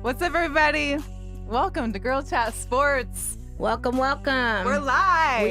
What's up, everybody? Welcome to Girl Chat Sports. Welcome. We're live.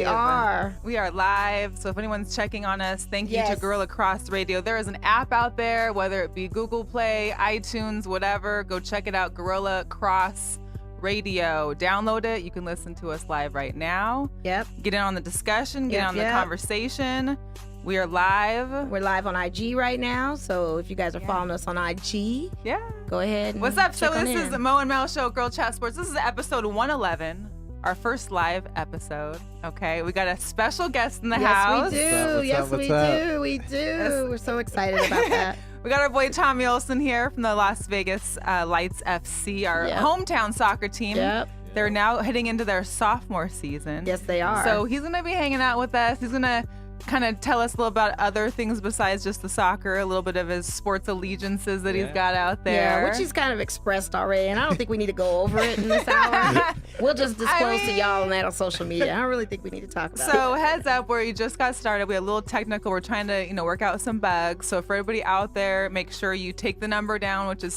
We are live. So if anyone's checking on us, thank you to Yes. Guerilla Cross Radio. There is an app out there, whether it be Google Play, iTunes, whatever. Go check it out, Guerilla Cross Radio. Download it. You can listen to us live right now. Yep. Get in on the discussion. Get Yep, on the yep. conversation. We are live. We're live on IG right now. So if you guys are following us on IG, Yeah. go ahead. And What's up? So check on this is in. the Mo and Mel Show, Girl Chat Sports. This is episode 111, our first live episode. Okay, we got a special guest in the house. We do. What's up? We do. We're so excited about that. We got our boy Tommy Olsen here from the Las Vegas Lights FC, our Yep. hometown soccer team. Yep. They're now heading into their sophomore season. Yes, they are. So he's gonna be hanging out with us. He's gonna kind of tell us a little about other things besides just the soccer, a little bit of his sports allegiances that he's got out there. Yeah, which he's kind of expressed already, and I don't think we need to go over it in this hour. We'll just disclose to y'all on that on social media. I don't really think we need to talk about it. So heads up, where you just got started, we had a little technical. We're trying to, work out some bugs. So for everybody out there, make sure you take the number down, which is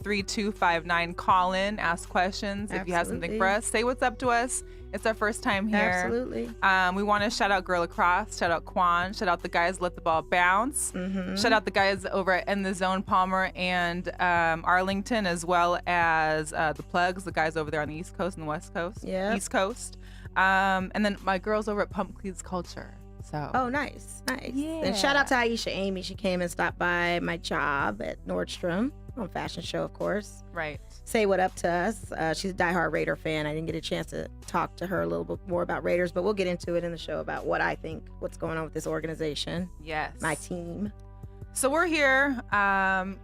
702-608-3259. Call in, ask questions. If you have something for us, say what's up to us. It's our first time here. Absolutely. We want to shout out Girl Lacrosse, shout out Quan, shout out the guys Let the Ball Bounce, shout out the guys over at In the Zone Palmer and Arlington, as well as the Plugs, the guys over there on the East Coast and the West Coast. Yeah. East Coast. And then my girls over at Pump Cleats Culture. So. Oh, nice. Yeah. And shout out to Aisha Amy. She came and stopped by my job at Nordstrom on Fashion Show, of course. Right. Say what up to us. She's a diehard Raider fan. I didn't get a chance to talk to her a little bit more about Raiders, but we'll get into it in the show about what I think, what's going on with this organization, Yes. my team. So we're here. I'm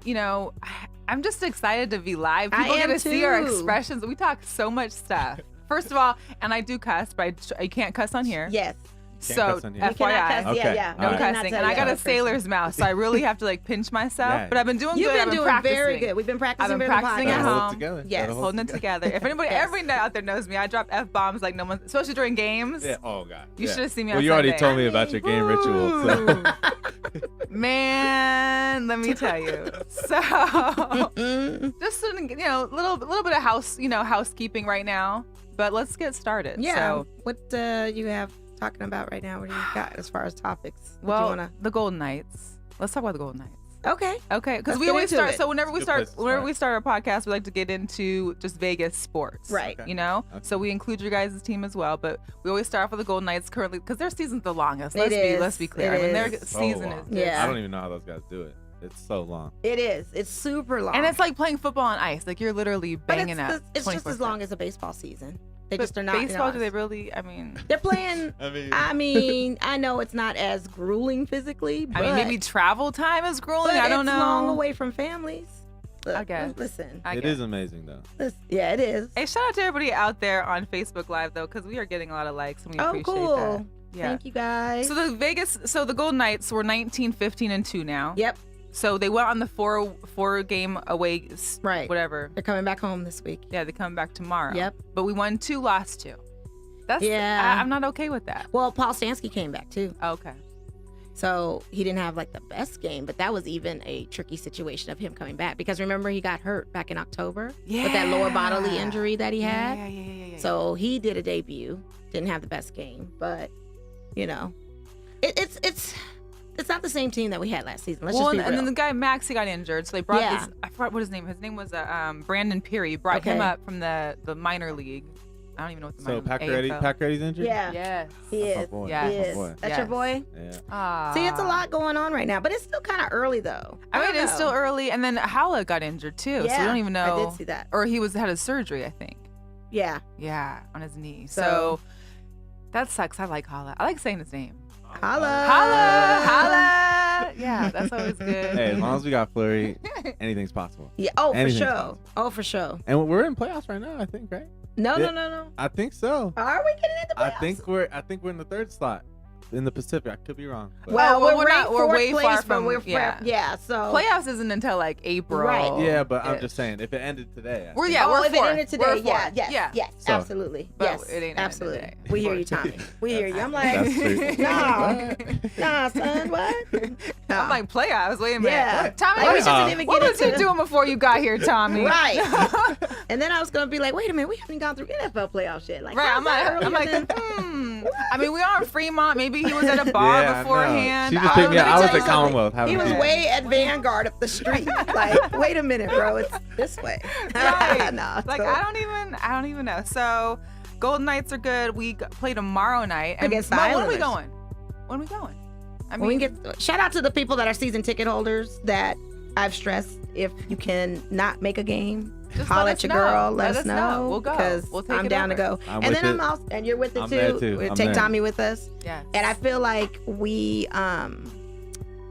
just excited to be live. People I get am to see our too. expressions. We talk so much stuff. First of all, and I do cuss, but you can't cuss on here. Yes. So cuss on here. You cannot FYI, cuss. Okay. Yeah. no All right. cussing. And I got a sailor's mouth, so I really have to pinch myself. Yeah. But I've been doing You've good. I've been doing practicing. very good. We've been practicing. I've been during the practicing at podcast. Gotta hold home. it together. Yes. Gotta hold Holding it together. If anybody, Yes. everybody out there knows me, I drop F-bombs like no one, especially during games. Yeah. Oh God. You Yeah. should have seen me Well, on you already Sunday. told me about your game ritual. So. Ooh. Man, let me tell you. So, just little bit of housekeeping right now. But let's get started. Yeah. So, What you have talking about right now? What do you got as far as topics? well, What do you the Golden Knights. Let's talk about the Golden Knights. okay. Okay, because Let's we get always into start. it. So whenever we Good start, place to whenever start. we start our podcast, we like to get into just Vegas sports, Right. Okay. Okay. Okay. So we include your guys' team as well, but we always start off with the Golden Knights currently because their season's the longest. It is. Let's be clear. It I mean, their is. So season long. is Yeah. I don't even know how those guys do it. It's so long. It is. It's super long. and it's like playing football on ice. Like you're literally but banging out. it's just as long as a baseball season. They But just are not. baseball. Do they really? I mean, They're playing. I mean, I know it's not as grueling physically, but maybe travel time is grueling. I don't it's know. long away from families. Look, I guess. Listen, I it guess. is amazing though. yeah, it is. Hey, shout out to everybody out there on Facebook Live though, because we are getting a lot of likes and we Oh, appreciate cool. that. Yeah. Thank you guys. So the Golden Knights were 19, 15, and 2 now. Yep, So they went on the four game away, Right. whatever. they're coming back home this week. Yeah, they come back tomorrow. Yep. But we won 2, lost 2. That's Yeah. I'm not okay with that. Well, Paul Stansky came back too, Okay. so he didn't have like the best game, but that was even a tricky situation of him coming back because remember he got hurt back in October with that lower bodily injury that he had. Yeah. So he did a debut, didn't have the best game, but it's not the same team that we had last season. Let's Well, just be and real. then the guy Max, he got injured, so they brought Yeah. this. I forgot what his name. His name was Brandon Peary. Brought him Okay. up from the minor league. I don't even know what the So minor Pacioretty's injured. yeah, Yes. he That's my is. boy. Yeah. He That's is. my boy. That's your boy. Yeah. See, it's a lot going on right now, but it's still kind of early though. I mean, don't it's know. still early, and then Hala got injured too, so Yeah, we don't even know. I did see that. Or he had his surgery, I think. Yeah, Yeah, on his knee. So- So that sucks. I like Hala. I like saying his name. holla, Holla. Yeah, that's always good. Hey, as long as we got Fleury, anything's possible. Yeah. Oh, for Anything's sure. possible. Oh, for sure. And we're in playoffs right now, I think, right? No, Yeah. no. I think so. Are we getting into I playoffs? think we're in the third slot in the Pacific. I could be wrong. but- Well, Well, we're we're not- ranked we're fourth way place, far but from- we're yeah. So Playoffs isn't until like April. Right. yeah, but I'm Yeah. just saying, if it ended today, We're Oh, we're if it fourth. ended today, We're yeah, fourth. yes, Yeah. yes, So- absolutely, But yes, it ain't ended absolutely. today. We hear you, Tommy. We hear you. I'm like, That's true. nah, son, what? I'm like, playoffs? Wait a minute. Yeah. Tommy, Like, we what, shouldn't even what get was you into doing before you got here, Tommy? Right. And then I was gonna be like, wait a minute, we haven't gone through NFL playoff yet. Like, Right. how's I'm that like, earlier than- I mean, we are in Fremont. Maybe he was at a bar Yeah, I know. beforehand. She just picked me up. I was Let me at tell you Commonwealth. He was having way at Vanguard up the street. Like, wait a minute, bro, it's this way. Right. No, it's Like cool. I don't even know. So Golden Knights are good. We play tomorrow night. And Against the Mo, when are we Islanders. going? When are we going? I When we get shout out to the people that are season ticket holders that I've stressed if you can not make a game, just holler let at us your know. girl, Let let us know. We'll go. Because We'll take I'm it down over. to go. I'm And with then it. and you're with it I'm too. there too. We'll I'm take there. Tommy with us. Yes. And I feel like we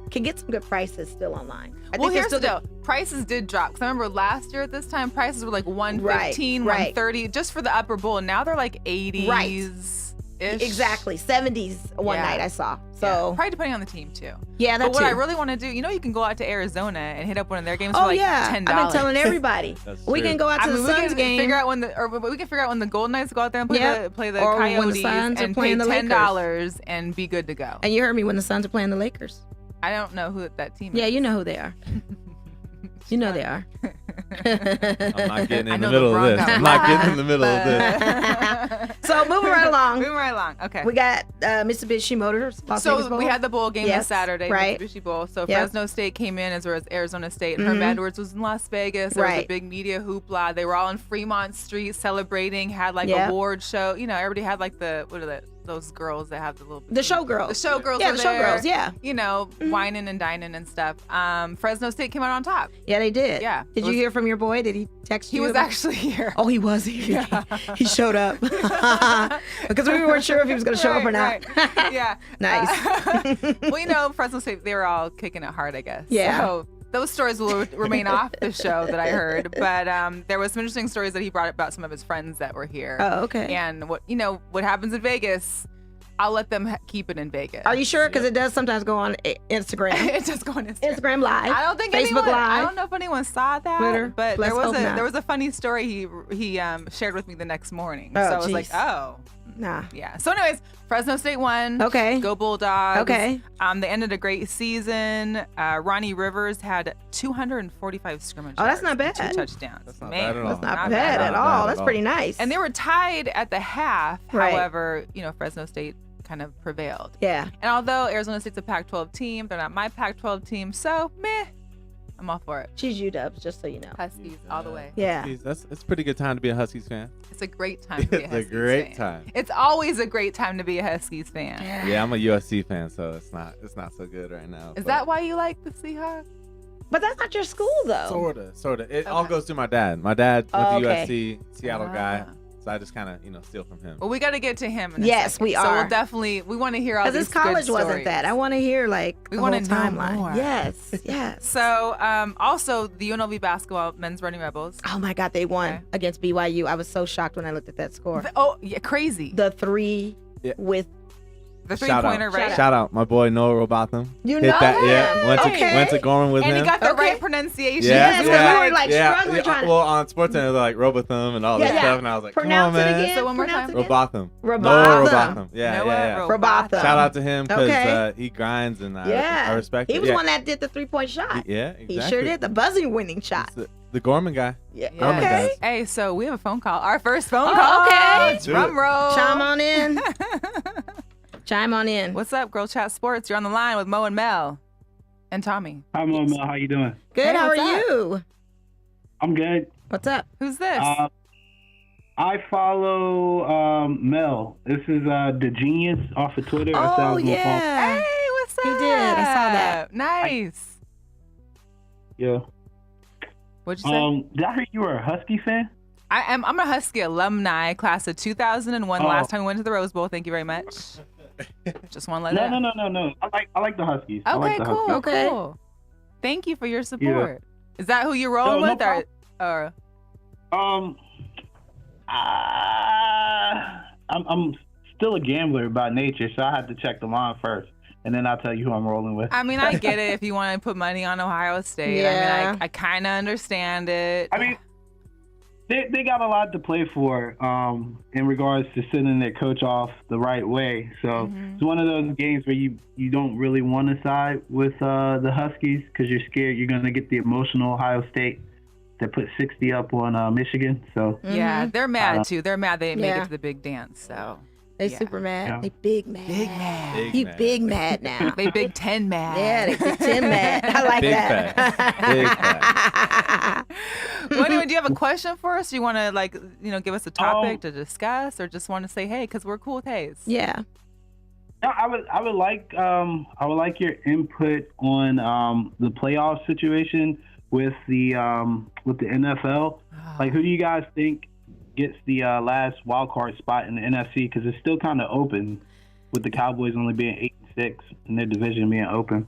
can get some good prices still online. I Well, think here's there's the deal. Prices did drop. Cause I remember last year at this time, prices were like 115, Right. 130, just for the upper bowl. Now they're like 80s. Right. Exactly. 70s one Yeah. night I saw. Yeah. So Probably depending on the team too. yeah, that But what too. I really want to do, you can go out to Arizona and hit up one of their games for Oh like yeah, $10. I've been telling everybody. That's We true. can go out to I mean, the we Suns can game. figure out we can figure out when the Golden Knights go out there and play Yep. play the Or when the Coyotes Suns are and pay playing the Lakers. $10 and be good to go. And you heard me when the Suns are playing the Lakers. I don't know who that team Yeah, is. you know who they are. You know they are. I'm not getting I in know the middle the of this. Broncos. I'm not getting in the middle of this. So moving right along. Moving right along. Okay. We got Mitsubishi Motors. Las Vegas So Bowl. we had the bowl game Yes, this Saturday, right. Mitsubishi Bowl. So Yep. Fresno State came in as well as Arizona State. And Herm Edwards was in Las Vegas. There was a Right. big media hoopla. They were all in Fremont Street celebrating, had like Yep. award show. Everybody had like those girls that have the little the showgirls. The showgirls Yeah, were the there, showgirls. Yeah. Whining and dining and stuff. Fresno State came out on top. Yeah, they did. Yeah. Did you hear from your boy? Did he text He you? was about- actually here. Oh, he was here. He showed up because we weren't sure if he was going to show up or not. Right. Yeah. Nice. Well, Fresno State, they were all kicking it hard, I guess. Yeah. So those stories will remain off the show that I heard. But there was some interesting stories that he brought up about some of his friends that were here. Oh, okay. And what happens in Vegas, I'll let them keep it in Vegas. Are you sure? Because it does sometimes go on Instagram. It just go on Instagram. Instagram Live. I don't think Facebook anyone, I Live. don't know if anyone saw that, Twitter. but Let's hope not. there was a funny story he shared with me the next morning. Oh, so I was like, geez. oh, Nah. yeah. So anyways, Fresno State won. Okay. Go Bulldogs. Okay. They ended a great season. Ronnie Rivers had 245 scrimmage Oh, that's yards not and bad. 2 touchdowns. That's not Man, bad at all. That's not, Not bad, bad at at all. all. That's pretty nice. And they were tied at the half. Right. However, Fresno State kind of prevailed. yeah. And although Arizona State's a Pac-12 team, they're not my Pac-12 team. So, meh, I'm all for it. She's UW, just so you know. Huskies all the way. Yeah. It's a pretty good time to be a Huskies fan. It's a great time to be a It's a Huskies great fan. time. It's always a great time to be a Huskies fan. Yeah, I'm a USC fan, so it's not so good right now. Is but that why you like the Seahawks? But that's not your school, though. Sorta. It all Okay. goes through my dad. My dad went Oh, to okay. USC, Seattle guy. Ah. So I just kind of, steal from him. Well, we got to get to him in a Yes, second. we So are. we'll definitely, we want to hear all Because these this college good wasn't stories. that. I want to hear, like, We the wanna whole know timeline. more. Yes. Yes. So, also, the UNLV basketball men's running rebels. Oh, my God. They won Okay. against BYU. I was so shocked when I looked at that score. Oh, yeah, crazy. The three Yeah. with The Shout three-pointer, out. right? Shout out, my boy Noah Robotham. You Hit know that, him? yeah. Okay. Went to Gorman with And him. he got the Okay. right pronunciation. Yes, 'cause we were, like, struggling trying to- Well, on SportsCenter, they were like Robotham and all Yeah, this yeah. stuff, and I was like, Pronounce come on, it man. again. So one more Pronounce time. it again. Robotham. Robotham. Noah Robotham. Yeah, Noah yeah. Robotham. Shout out to him because Okay. he grinds and I Yeah. respect He it. was yeah. one that did the 3-point shot. Yeah, exactly. He sure did. The buzzing winning shot. It's the Gorman guy. Yeah. Yeah. Okay. Hey, so we have a phone call. Our first phone Oh, call. okay. Drum roll. Chime on in. Chime on in. What's up, Girl Chat Sports? You're on the line with Mo and Mel and Tommy. Hi, Mel. How you doing? Good. Hey, How are what's up? you? I'm good. What's up? Who's this? I follow Mel. This is the genius off of Twitter. That Oh, sounds more fun. yeah. Hey, what's up? He did. I saw that. Nice. Yeah. What'd you say? Did I hear you were a Husky fan? I'm a Husky alumni, class of 2001. Oh. Last time we went to the Rose Bowl. Thank you very much. Just want to let it No. I like the Huskies. I like Okay, the cool, Huskies. Okay. cool. Thank you for your support. Is that who you're rolling No with, or I'm still a gambler by nature, so I have to check the line first, and then I'll tell you who I'm rolling with. I mean, I get it if you want to put money on Ohio State. Yeah. I mean, I kind of understand it. I mean, they got a lot to play for in regards to sending their coach off the right way. So it's one of those games where you don't really want to side with the Huskies because you're scared you're going to get the emotional Ohio State that put 60 up on Michigan. So yeah, they're mad too. They're mad they didn't make it to the big dance. So they super mad. Yeah. They big mad. big mad. He big mad now. They Big Ten mad. Yeah, they Big Ten mad. I like Big that. facts. Big facts. Well, anyway, do you have a question for us? Do you want to give us a topic to discuss, or just want to say hey, because we're cool with Hayes? Yeah. No, I would like your input on the playoff situation with the NFL. Like, who do you guys think gets the last wild card spot in the NFC? Because it's still kind of open, with the Cowboys only being 8-6 and their division being open.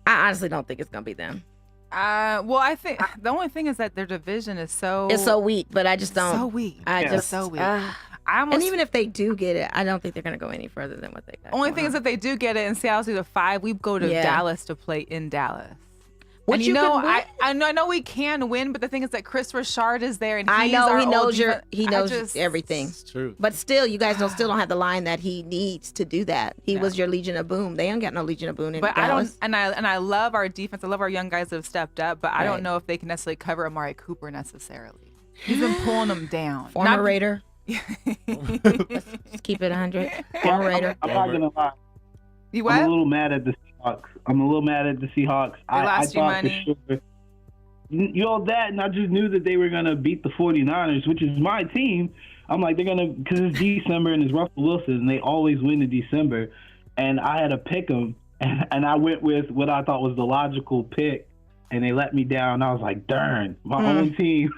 I honestly don't think it's gonna be them. Well, I think the only thing is that their division is It's so weak, but I just don't. so weak. So weak. And even if they do get it, I don't think they're gonna go any further than what they got. Only thing is if they do get it and Seattle's either 5, we go to Dallas to play in Dallas. Which and I know we can win, but the thing is that Chris Richard is there, and he knows everything. It's true. But still, you guys still don't have the line that he needs to do that. He was your Legion of Boom. They ain't got no Legion of Boom in Dallas. I love our defense. I love our young guys that have stepped up, but I don't know if they can necessarily cover Amari Cooper necessarily. He's been pulling them down. Former Raider. Let's keep it 100. Former Raider. I'm not gonna lie. You what? I'm a little mad at the Seahawks. They lost you money. For sure, you all that, and I just knew that they were gonna beat the 49ers, which is my team. I'm like, they're gonna, because it's December and it's Russell Wilson, and they always win in December. And I had to pick them, and I went with what I thought was the logical pick, and they let me down. I was like, darn, my own team.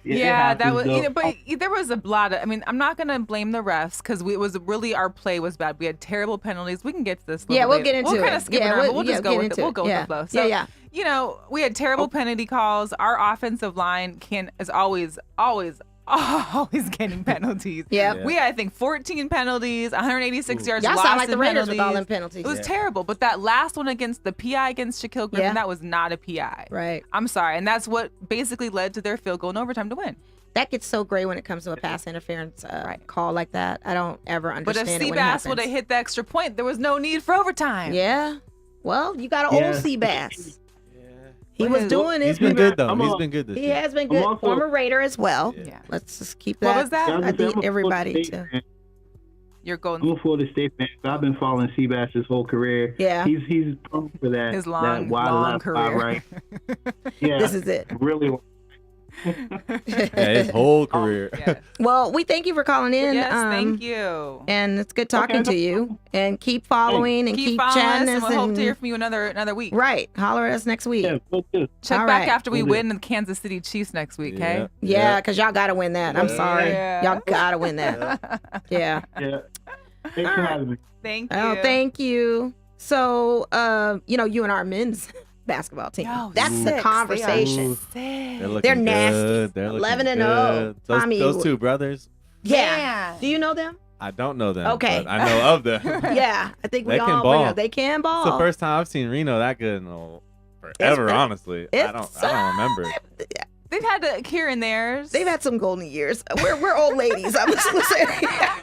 Yeah, that was. But there was a lot of. I mean, I'm not gonna blame the refs because it was really our play was bad. We had terrible penalties. We can get to this. We'll later. get into it. We'll kind of skip it around, but we'll just go with it. We'll go with the flow. So, we had terrible penalty calls. Our offensive line is always getting penalties. Yeah. We had, I think, 14 penalties, 186 yards. Y'all lost sound like the Raiders penalties. with all them penalties. It was terrible. But that last one against the PI against Shaquille Griffin, that was not a PI. Right. I'm sorry. And that's what basically led to their field goal in overtime to win. That gets so gray when it comes to a pass interference call like that. I don't ever understand But if it when it happens. Seabass would have hit the extra point, there was no need for overtime. Yeah. Well, you got an old Seabass. He What was is- doing it. He's been good though. He's been good this He year. has been good. also- Former Raider as well. Yeah. Let's just keep that. What was that? I beat everybody too. You're going. I'm a Florida State fan. So I've been following Seabass his whole career. Yeah. He's prone for that. His that long wide left, career. wide right. Yeah. This is it. Really. Yeah, his whole career. Yes, Well, we thank you for calling in. yes thank you. And it's good talking to you. And keep following and keep following chatting us, us. and we'll hope to hear from you another week. Right. Holler at us next week. Yeah, we'll do. Check All back right. after we We'll do. win the Kansas City Chiefs next week, okay? Yeah, because y'all got to win that. I'm Yeah. sorry. Yeah. Y'all got to win that. Yeah. Yeah. Thanks for having me. Thank you. Oh, thank you. So, you and our men's basketball team. Yo, That's the six. conversation. They are sick. They're nasty. good. They're looking 11-0. good. Tommy, Those two brothers, Yeah. Man. Do you know them? I don't know them. Okay. But I know of them. Yeah. I think we They all can ball. They can ball. It's the first time I've seen Reno that good in forever, honestly. I don't remember. They've had here and theirs. They've had some golden years. We're old ladies. I'm just gonna say.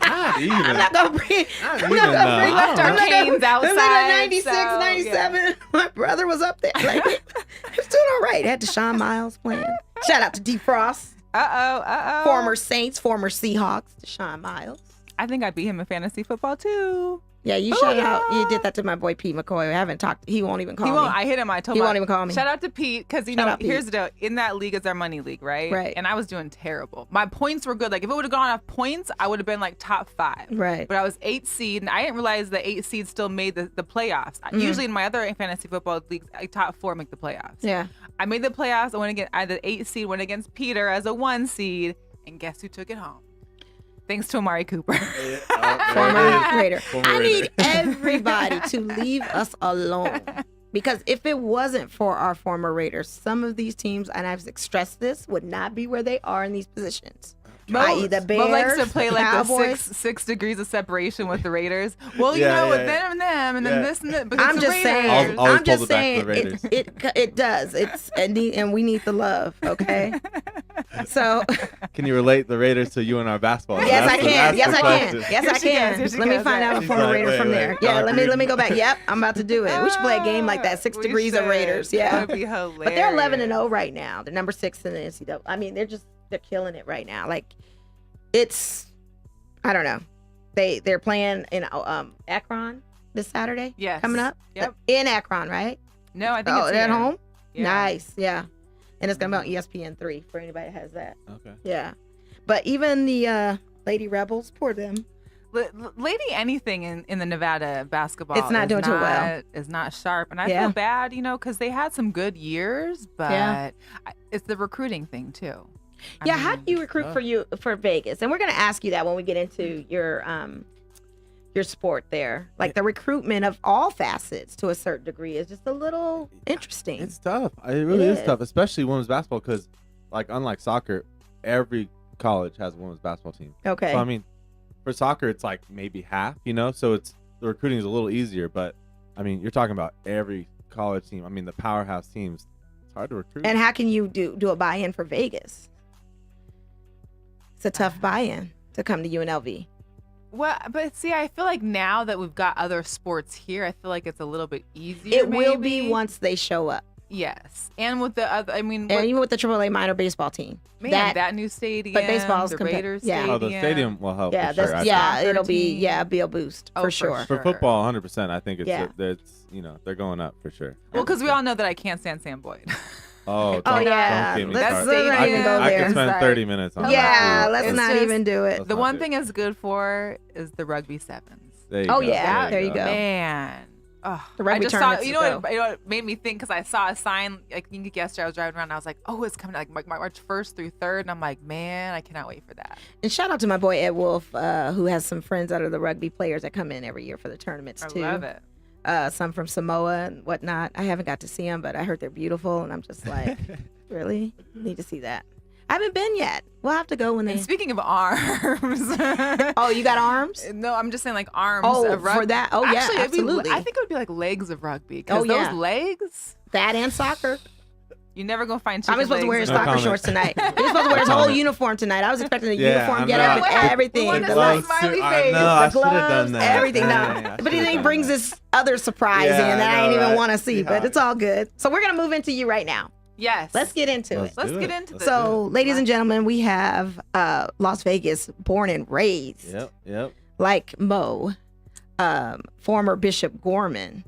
Not even. I'm not gonna bring. Not I'm even, not gonna bring left our canes outside. It was like 96, so, 97. My brother was up there. Like, he was doing all right. Had Deshaun Miles playing. Shout out to D-Frost. Uh-oh. Former Saints, former Seahawks, Deshaun Miles. I think I beat him in fantasy football, too. Yeah, you shout out. You did that to my boy Pete McCoy. I haven't talked. He won't even call He me. won't. I hit him. I told He him. won't even call me. Shout out to Pete, because, Shout out, Pete. here's the deal. In that league, it's our money league, right? Right. And I was doing terrible. My points were good. Like, if it would have gone off points, I would have been, like, top 5. Right. But I was 8 seed, and I didn't realize the 8 seed still made the playoffs. Usually in my other fantasy football leagues, top 4 make the playoffs. Yeah. I made the playoffs. I went against, I the 8 seed, went against Peter as a 1 seed, and guess who took it home? Thanks to Amari Cooper. Former Raider. Former I Raider. need everybody to leave us alone. Because if it wasn't for our former Raiders, some of these teams, and I've stressed this, would not be where they are in these positions. i.e. the Bears, Mo likes to play like Cowboys. the six degrees of separation with the Raiders. Well, you know, with them and them, and then this and that. But I'm it's just the saying. Raiders. Always I'm just pull it back saying. to the Raiders. It does. It's and we need the love. Okay. So. Can you relate the Raiders to you and our basketball? Yes, I can. Yes, I can. Question. Yes, I can. Let me find out a She's former like, Raider wait, from wait, there. Yeah, let concrete. me go back. Yep, I'm about to do it. We should play a game like that. 6 We degrees of should. Raiders. Yeah. That would be hilarious. But they're 11-0 right now. They're number 6 in the NCAA. I mean, they're killing it right now. Like, it's, I don't know. They're playing in Akron this Saturday. Yes. Coming up. Yep. In Akron, right? No, I think it's at here. home. Yeah. Nice. Yeah. And it's gonna be on ESPN3 for anybody that has that. Okay. Yeah. But even the Lady Rebels, poor them. Lady anything in the Nevada basketball, It's not doing too well. Is not sharp, and I feel bad, because they had some good years, but it's the recruiting thing too. I Yeah, how do you it's recruit tough. for Vegas? And we're gonna ask you that when we get into your sport there. Like the recruitment of all facets to a certain degree is just a little interesting. It's tough. It really is tough, especially women's basketball, because like unlike soccer, every college has a women's basketball team. Okay. So I mean, for soccer, it's like maybe half, so it's the recruiting is a little easier. But I mean, you're talking about every college team. I mean, the powerhouse teams. It's hard to recruit. And how can you do a buy-in for Vegas? It's a tough buy-in to come to UNLV. Well, but see, I feel like now that we've got other sports here, I feel like it's a little bit easier. It will be once they show up. Yes, and with the other, I mean, And even with the AAA minor baseball team. man, that new stadium, but baseball's the compa- Raiders yeah. stadium. Oh, the stadium will help. Yeah, for sure. it'll be a boost Oh, for for sure. For football, 100%. I think Yeah. it's they're going up for sure. Well, because we all know that I can't stand Sam Boyd. Oh, Oh, Don't yeah. get me Let's started. not even go I there. could spend Sorry. 30 minutes on Yeah, that. let's It's not just- even do it. Let's The not one do thing it's good for is the rugby sevens. There you Oh, go. yeah, there you go. Man. Oh, The rugby I just saw, tournaments you go. know what it made me think, because I saw a sign, I think yesterday I was driving around and I was like, oh, it's coming like March 1st through 3rd. And I'm like, man, I cannot wait for that. And shout out to my boy Ed Wolf, who has some friends that are the rugby players that come in every year for the tournaments I too. love it. Some from Samoa and whatnot. I haven't got to see them, but I heard they're beautiful, and I'm just like, really need to see that. I haven't been yet. We'll have to go when And they. speaking of arms. Oh, you got arms? No, I'm just saying like arms Oh, of rugby. for that. Oh, yeah, Actually, absolutely. I think it would be like legs of rugby. Oh, Because yeah. those legs, That and soccer. you're never going to find I chicken was supposed to wear legs. his No soccer comment. shorts tonight. He was supposed to wear his No whole comment. uniform tonight. I was expecting a Yeah, uniform I get know. up and What? everything. We wanted The to lights, like smiley I face. know. I the should have done gloves, that. everything. Dang, No, I but then should've he done brings that. this other surprise Yeah, in that I I know, ain't even right? want to see, but Yeah. it's all good. So we're gonna move into you right now. Yes. Let's get into it. Let's do get it. into Let's this. So, ladies and gentlemen, we have Las Vegas, born and raised, Yep. like Mo, former Bishop Gorman,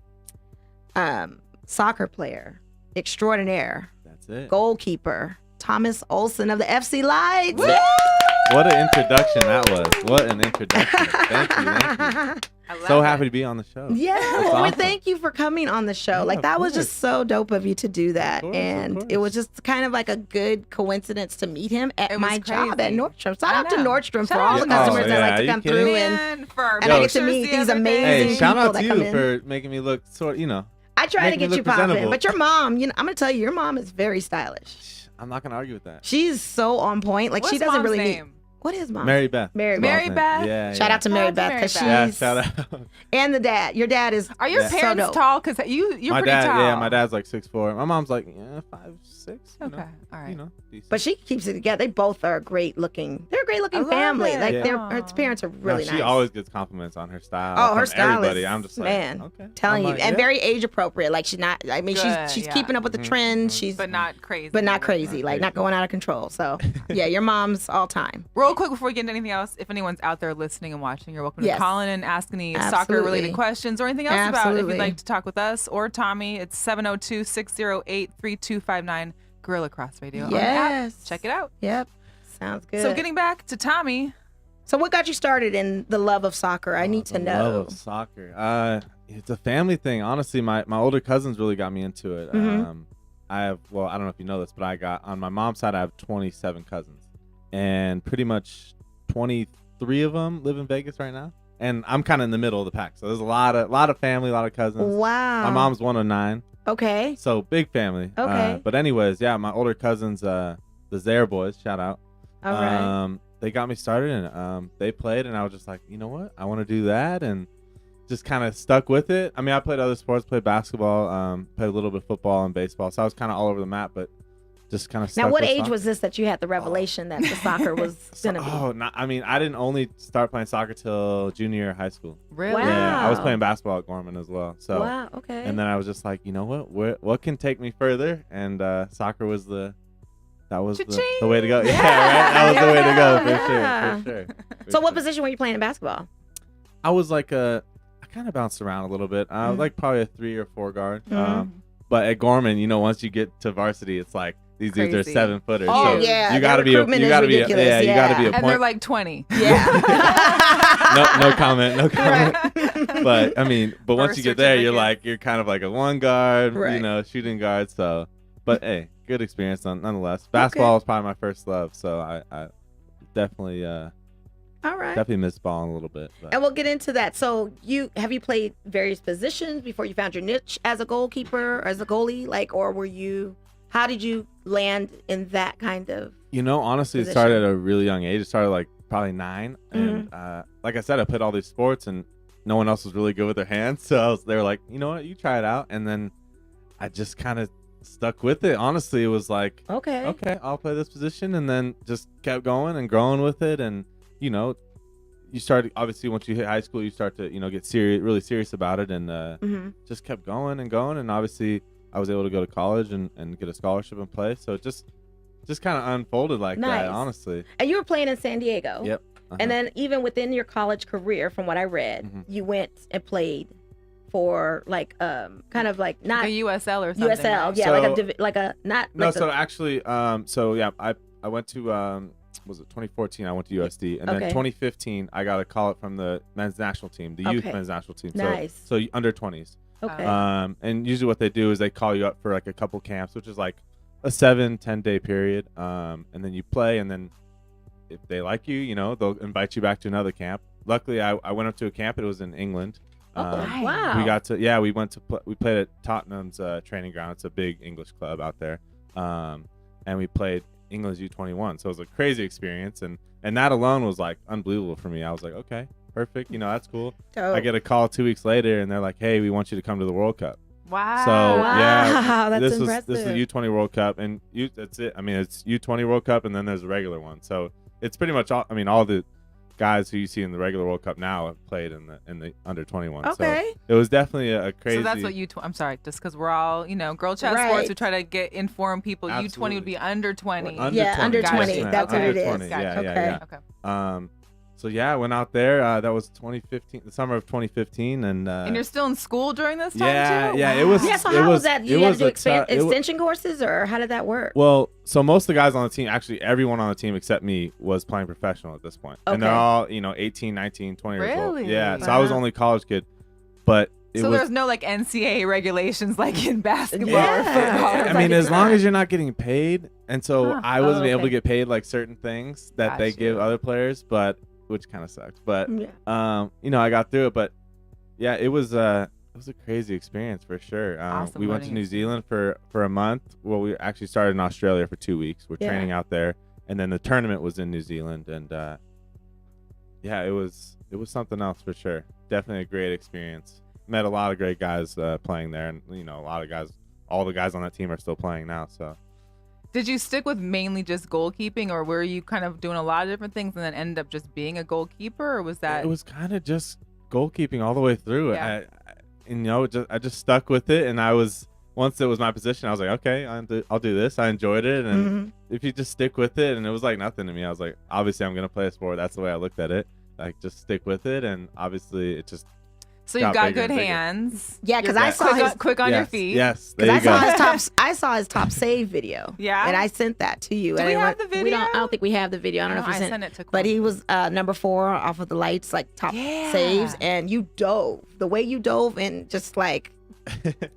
soccer player extraordinaire, That's it. goalkeeper, Thomas Olsen of the FC Lights. What an introduction that was. What an introduction. Thank you. I love So it. happy to be on the show. Yeah, That's well, awesome. thank you for coming on the show. Yeah, Like of that was course. just so dope of you to do that, course, of and it course. was just kind of like a good coincidence to meet him at It my was job at crazy. Nordstrom. Shout I out to know. Nordstrom for Shout all out the to customers Nordstrom. that like Yeah, to you come kidding through, me? and Man, for our and I get to pictures meet the these other day. amazing Hey, shout people out that to come you in. for making me look I try to Make me get you look popping, presentable. but your mom, I'm gonna tell you, your mom is very stylish. I'm not gonna argue with that. She's so on point. Like What's she doesn't Mom's really need. name? What is mom? Mary Beth. Mary Mary Beth. Beth? Yeah. Shout out to Mary Shout Beth out to because Mary she's Beth. Yeah, shout out. and the dad. Your dad is Are your Yeah. so parents dope. tall? Because you're My pretty dad, tall. yeah, my dad's like 6'4". My mom's like 5'6". Okay, all right. Decent. But she keeps it together. They both are great looking. They're a great I looking love family. it. Like Yeah. her parents are really No, nice. she always gets compliments on her style. Oh, her from style everybody. is- I'm just like, man, okay. telling I'm you, like, and yeah. very age appropriate. Like she's not. I mean, Good, she's yeah. keeping up with the Mhm, trends. mhm. She's But not crazy. but not crazy. Not Like not crazy. going out of control. So yeah, your mom's all time. Real quick before we get into anything else, if anyone's out there listening and watching, you're welcome Yes. to call in and ask any Absolutely. soccer-related questions or anything else about. If Absolutely. you'd like to talk with us or Tommy, it's 702-608-3259, Guerilla Cross Radio. on the app. Yes. Check it out. Yep. Sounds good. So getting back to Tommy, So what got you started in the love of soccer? I need to The know. love of soccer. It's a family thing. Honestly, my older cousins really got me into it. Mhm. I don't know if you know this, but I got on my mom's side. I have 27 cousins, and pretty much 23 of them live in Vegas right now. And I'm kind of in the middle of the pack. So there's a lot of family, a lot of cousins. Wow. My mom's one of 9, Okay. so big family. Okay. But anyways, yeah, my older cousins, the Zare boys, shout out. All right. they got me started, and they played, and I was just like, you know what, I want to do that, and just kind of stuck with it. I mean, I played other sports, played basketball, played a little bit of football and baseball, so I was kind of all over the map, but just kind of stuck Now, what with age soccer. was this that you had the revelation that the soccer was gonna be? I mean, I didn't only start playing soccer till junior year of high school. Really? Wow. Yeah, I was playing basketball at Gorman as well. So, Wow. Okay. and then I was just like, you know what can take me further? And soccer was the way to go. Yeah, right. That was the way to go for sure. So, what position were you playing in basketball? I was like I kind of bounced around a little bit. I was like probably a 3 or 4 guard. But at Gorman, you know, once you get to varsity, it's like these dudes are 7-footers. Oh, so yeah. you gotta be you gotta be you gotta be a And point. they're like 20. Yeah. no comment. Right. But I mean, once Birth you get there, certificate. you're kind of like a 1 guard, Right. you know, shooting guard. So, but hey, good experience nonetheless. Basketball was probably my first love, so I definitely All right. definitely missed balling a little bit. But. And we'll get into that. So, have you played various positions before you found your niche as a goalkeeper or as a goalie? Like, or were you? How did you land in that kind of? You know, honestly, position? it started at a really young age. It started like probably 9, and like I said, I played all these sports, and no one else was really good with their hands. So they were like, you know what, you try it out, and then I just kind of stuck with it. Honestly, it was like, Okay, I'll play this position, and then just kept going and growing with it, and you know, you start obviously once you hit high school, you start to get really serious about it, and just kept going and going, and obviously I was able to go to college and get a scholarship and play. So it just kind of unfolded like Nice. that, honestly. And you were playing in San Diego. Yep. And then even within your college career, from what I read, you went and played for like kind of like not Like a USL or something. USL, right? yeah, So- like a not No, like so actually, I went to was it 2014? I went to USD, and then Okay. 2015 I got a call up from the men's national team, the youth Okay. men's national team. Nice. So under 20s. okay. And usually what they do is they call you up for like a couple camps, which is like a 7-10 day period. And then you play, and then if they like you, they'll invite you back to another camp. Luckily, I went up to a camp. It was in England. Nice. Wow. We played at Tottenham's training ground. It's a big English club out there. And we played England's U21. So it was a crazy experience. And that alone was like unbelievable for me. I was like, okay, perfect. That's cool. Dope. I get a call 2 weeks later, and they're like, hey, we want you to come to the World Cup. Wow. So Wow, that's this is impressive. the U20 World Cup, and that's it. I mean, it's U20 World Cup, and then there's a regular one. So it's pretty much all. I mean, all the guys who you see in the regular World Cup now have played in the under 21. Okay. So it was definitely a crazy. So that's what I'm sorry, just because we're all, girl chat Right. sports, we try to inform people. Absolutely. U20 would be under 20. Under 20. Gotcha. That's what Okay. it is. Under 20, Gotcha. yeah. Okay. So yeah, I went out there. That was 2015, the summer of 2015, and And you're still in school during this time yeah, too? yeah, it Wow. was- Yeah, so it how was- was that? it You had was to do a tough- it wa- extension courses, or how did that work? Well, so most of the guys on the team, actually everyone on the team except me, was playing professional at this point. And they're Okay. all 18, 19, 20 years old. Really? Yeah, so I was Wow. only a college kid, but it So was. there's no like NCAA regulations like in basketball Yeah. or football. I mean, as long as you're not getting paid, and so Huh. I wasn't Oh, able to okay. get paid like certain things that they Gotcha. give other players, but which kind of sucked. But Yeah. I got through it. But yeah, it was a crazy experience for sure. Awesome We went to learning New Zealand for a month. Well, we actually started in Australia for 2 weeks. We're Yeah. training out there, and then the tournament was in New Zealand, and yeah, it was something else for sure. Definitely a great experience. Met a lot of great guys playing there, and a lot of guys. All the guys on that team are still playing now. So Did you stick with mainly just goalkeeping, or were you kind of doing a lot of different things and then end up just being a goalkeeper, or was that? it was kind of just goalkeeping all the way through. Yeah. I just stuck with it, and once it was my position, I was like, okay, I'll do this. I enjoyed it, and Mhm. if you just stick with it, and it was like nothing to me. I was like, obviously, I'm gonna play a sport. That's the way I looked at it. Like, just stick with it, and obviously, it just So you've got got bigger good and bigger. hands. Yeah, 'cause You're I saw quick on your yes, feet. Yes, there Because you I go. saw his I saw his top save video. Yeah? And I sent that to you. Do and we I have went- the We don't. video? I don't think we have the video. I don't know if No, you I sent. sent it to But Quan. he was number 4 off of the lights, like top Yeah. saves, and you dove. The way you dove and just like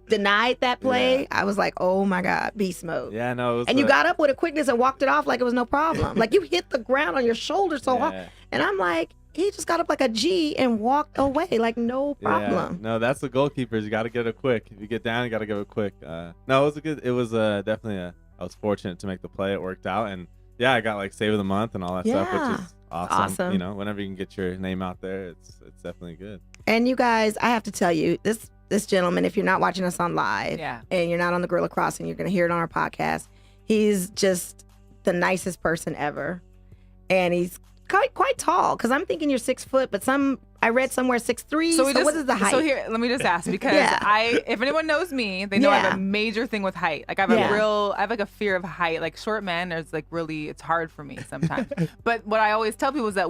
denied that play, Yeah. I was like, oh my God, beast mode. Yeah, no. It was And you got up with a quickness and walked it off like it was no problem. Like you hit the ground on your shoulder so hard. Yeah. And I'm like, he just got up like a G and walked away like no problem. Yeah. No, that's the goalkeepers. You got to get it quick. If you get down, you got to give it quick. No, it was definitely I was fortunate to make the play. It worked out, and yeah, I got like save of the month and all that stuff, Yeah. which is awesome. Awesome. You know, whenever you can get your name out there, it's definitely good. And you guys, I have to tell you, this gentleman, if you're not watching us on live and you're not on the Guerilla Crossing, you're going to hear it on our podcast. He's just the nicest person ever. And he's quite tall, because I'm thinking you're 6 foot, but I read somewhere 6'3". So what is the height? So here, let me just ask, because if anyone knows me, they know I have a major thing with height. Like I have like a fear of height. Like short men, it's hard for me sometimes. But what I always tell people is that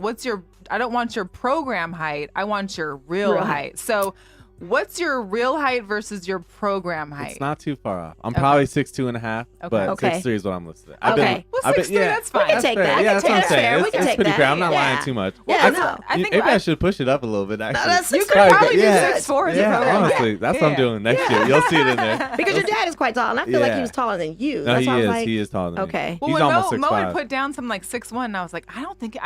I don't want your program height. I want your real height. So what's your real height versus your program height? It's not too far off. I'm probably 6'2.5", but 6'3" is what I'm listed. Well, 6'3", that's fine. We can take that. Yeah, that's what I'm saying. We can it's take pretty that. great. I'm not lying too much. Yeah, I think maybe I should push it up a little bit, actually. You could probably do 6'4" as a program. Honestly, that's what I'm doing next year. You'll see it in there. Because your dad is quite tall, and I feel like he was taller than you. No, That's he why I was is. like, He is taller than me. Okay. Well, He's almost when Mo 6'5". had put down something like 6'1", and I was like, I don't think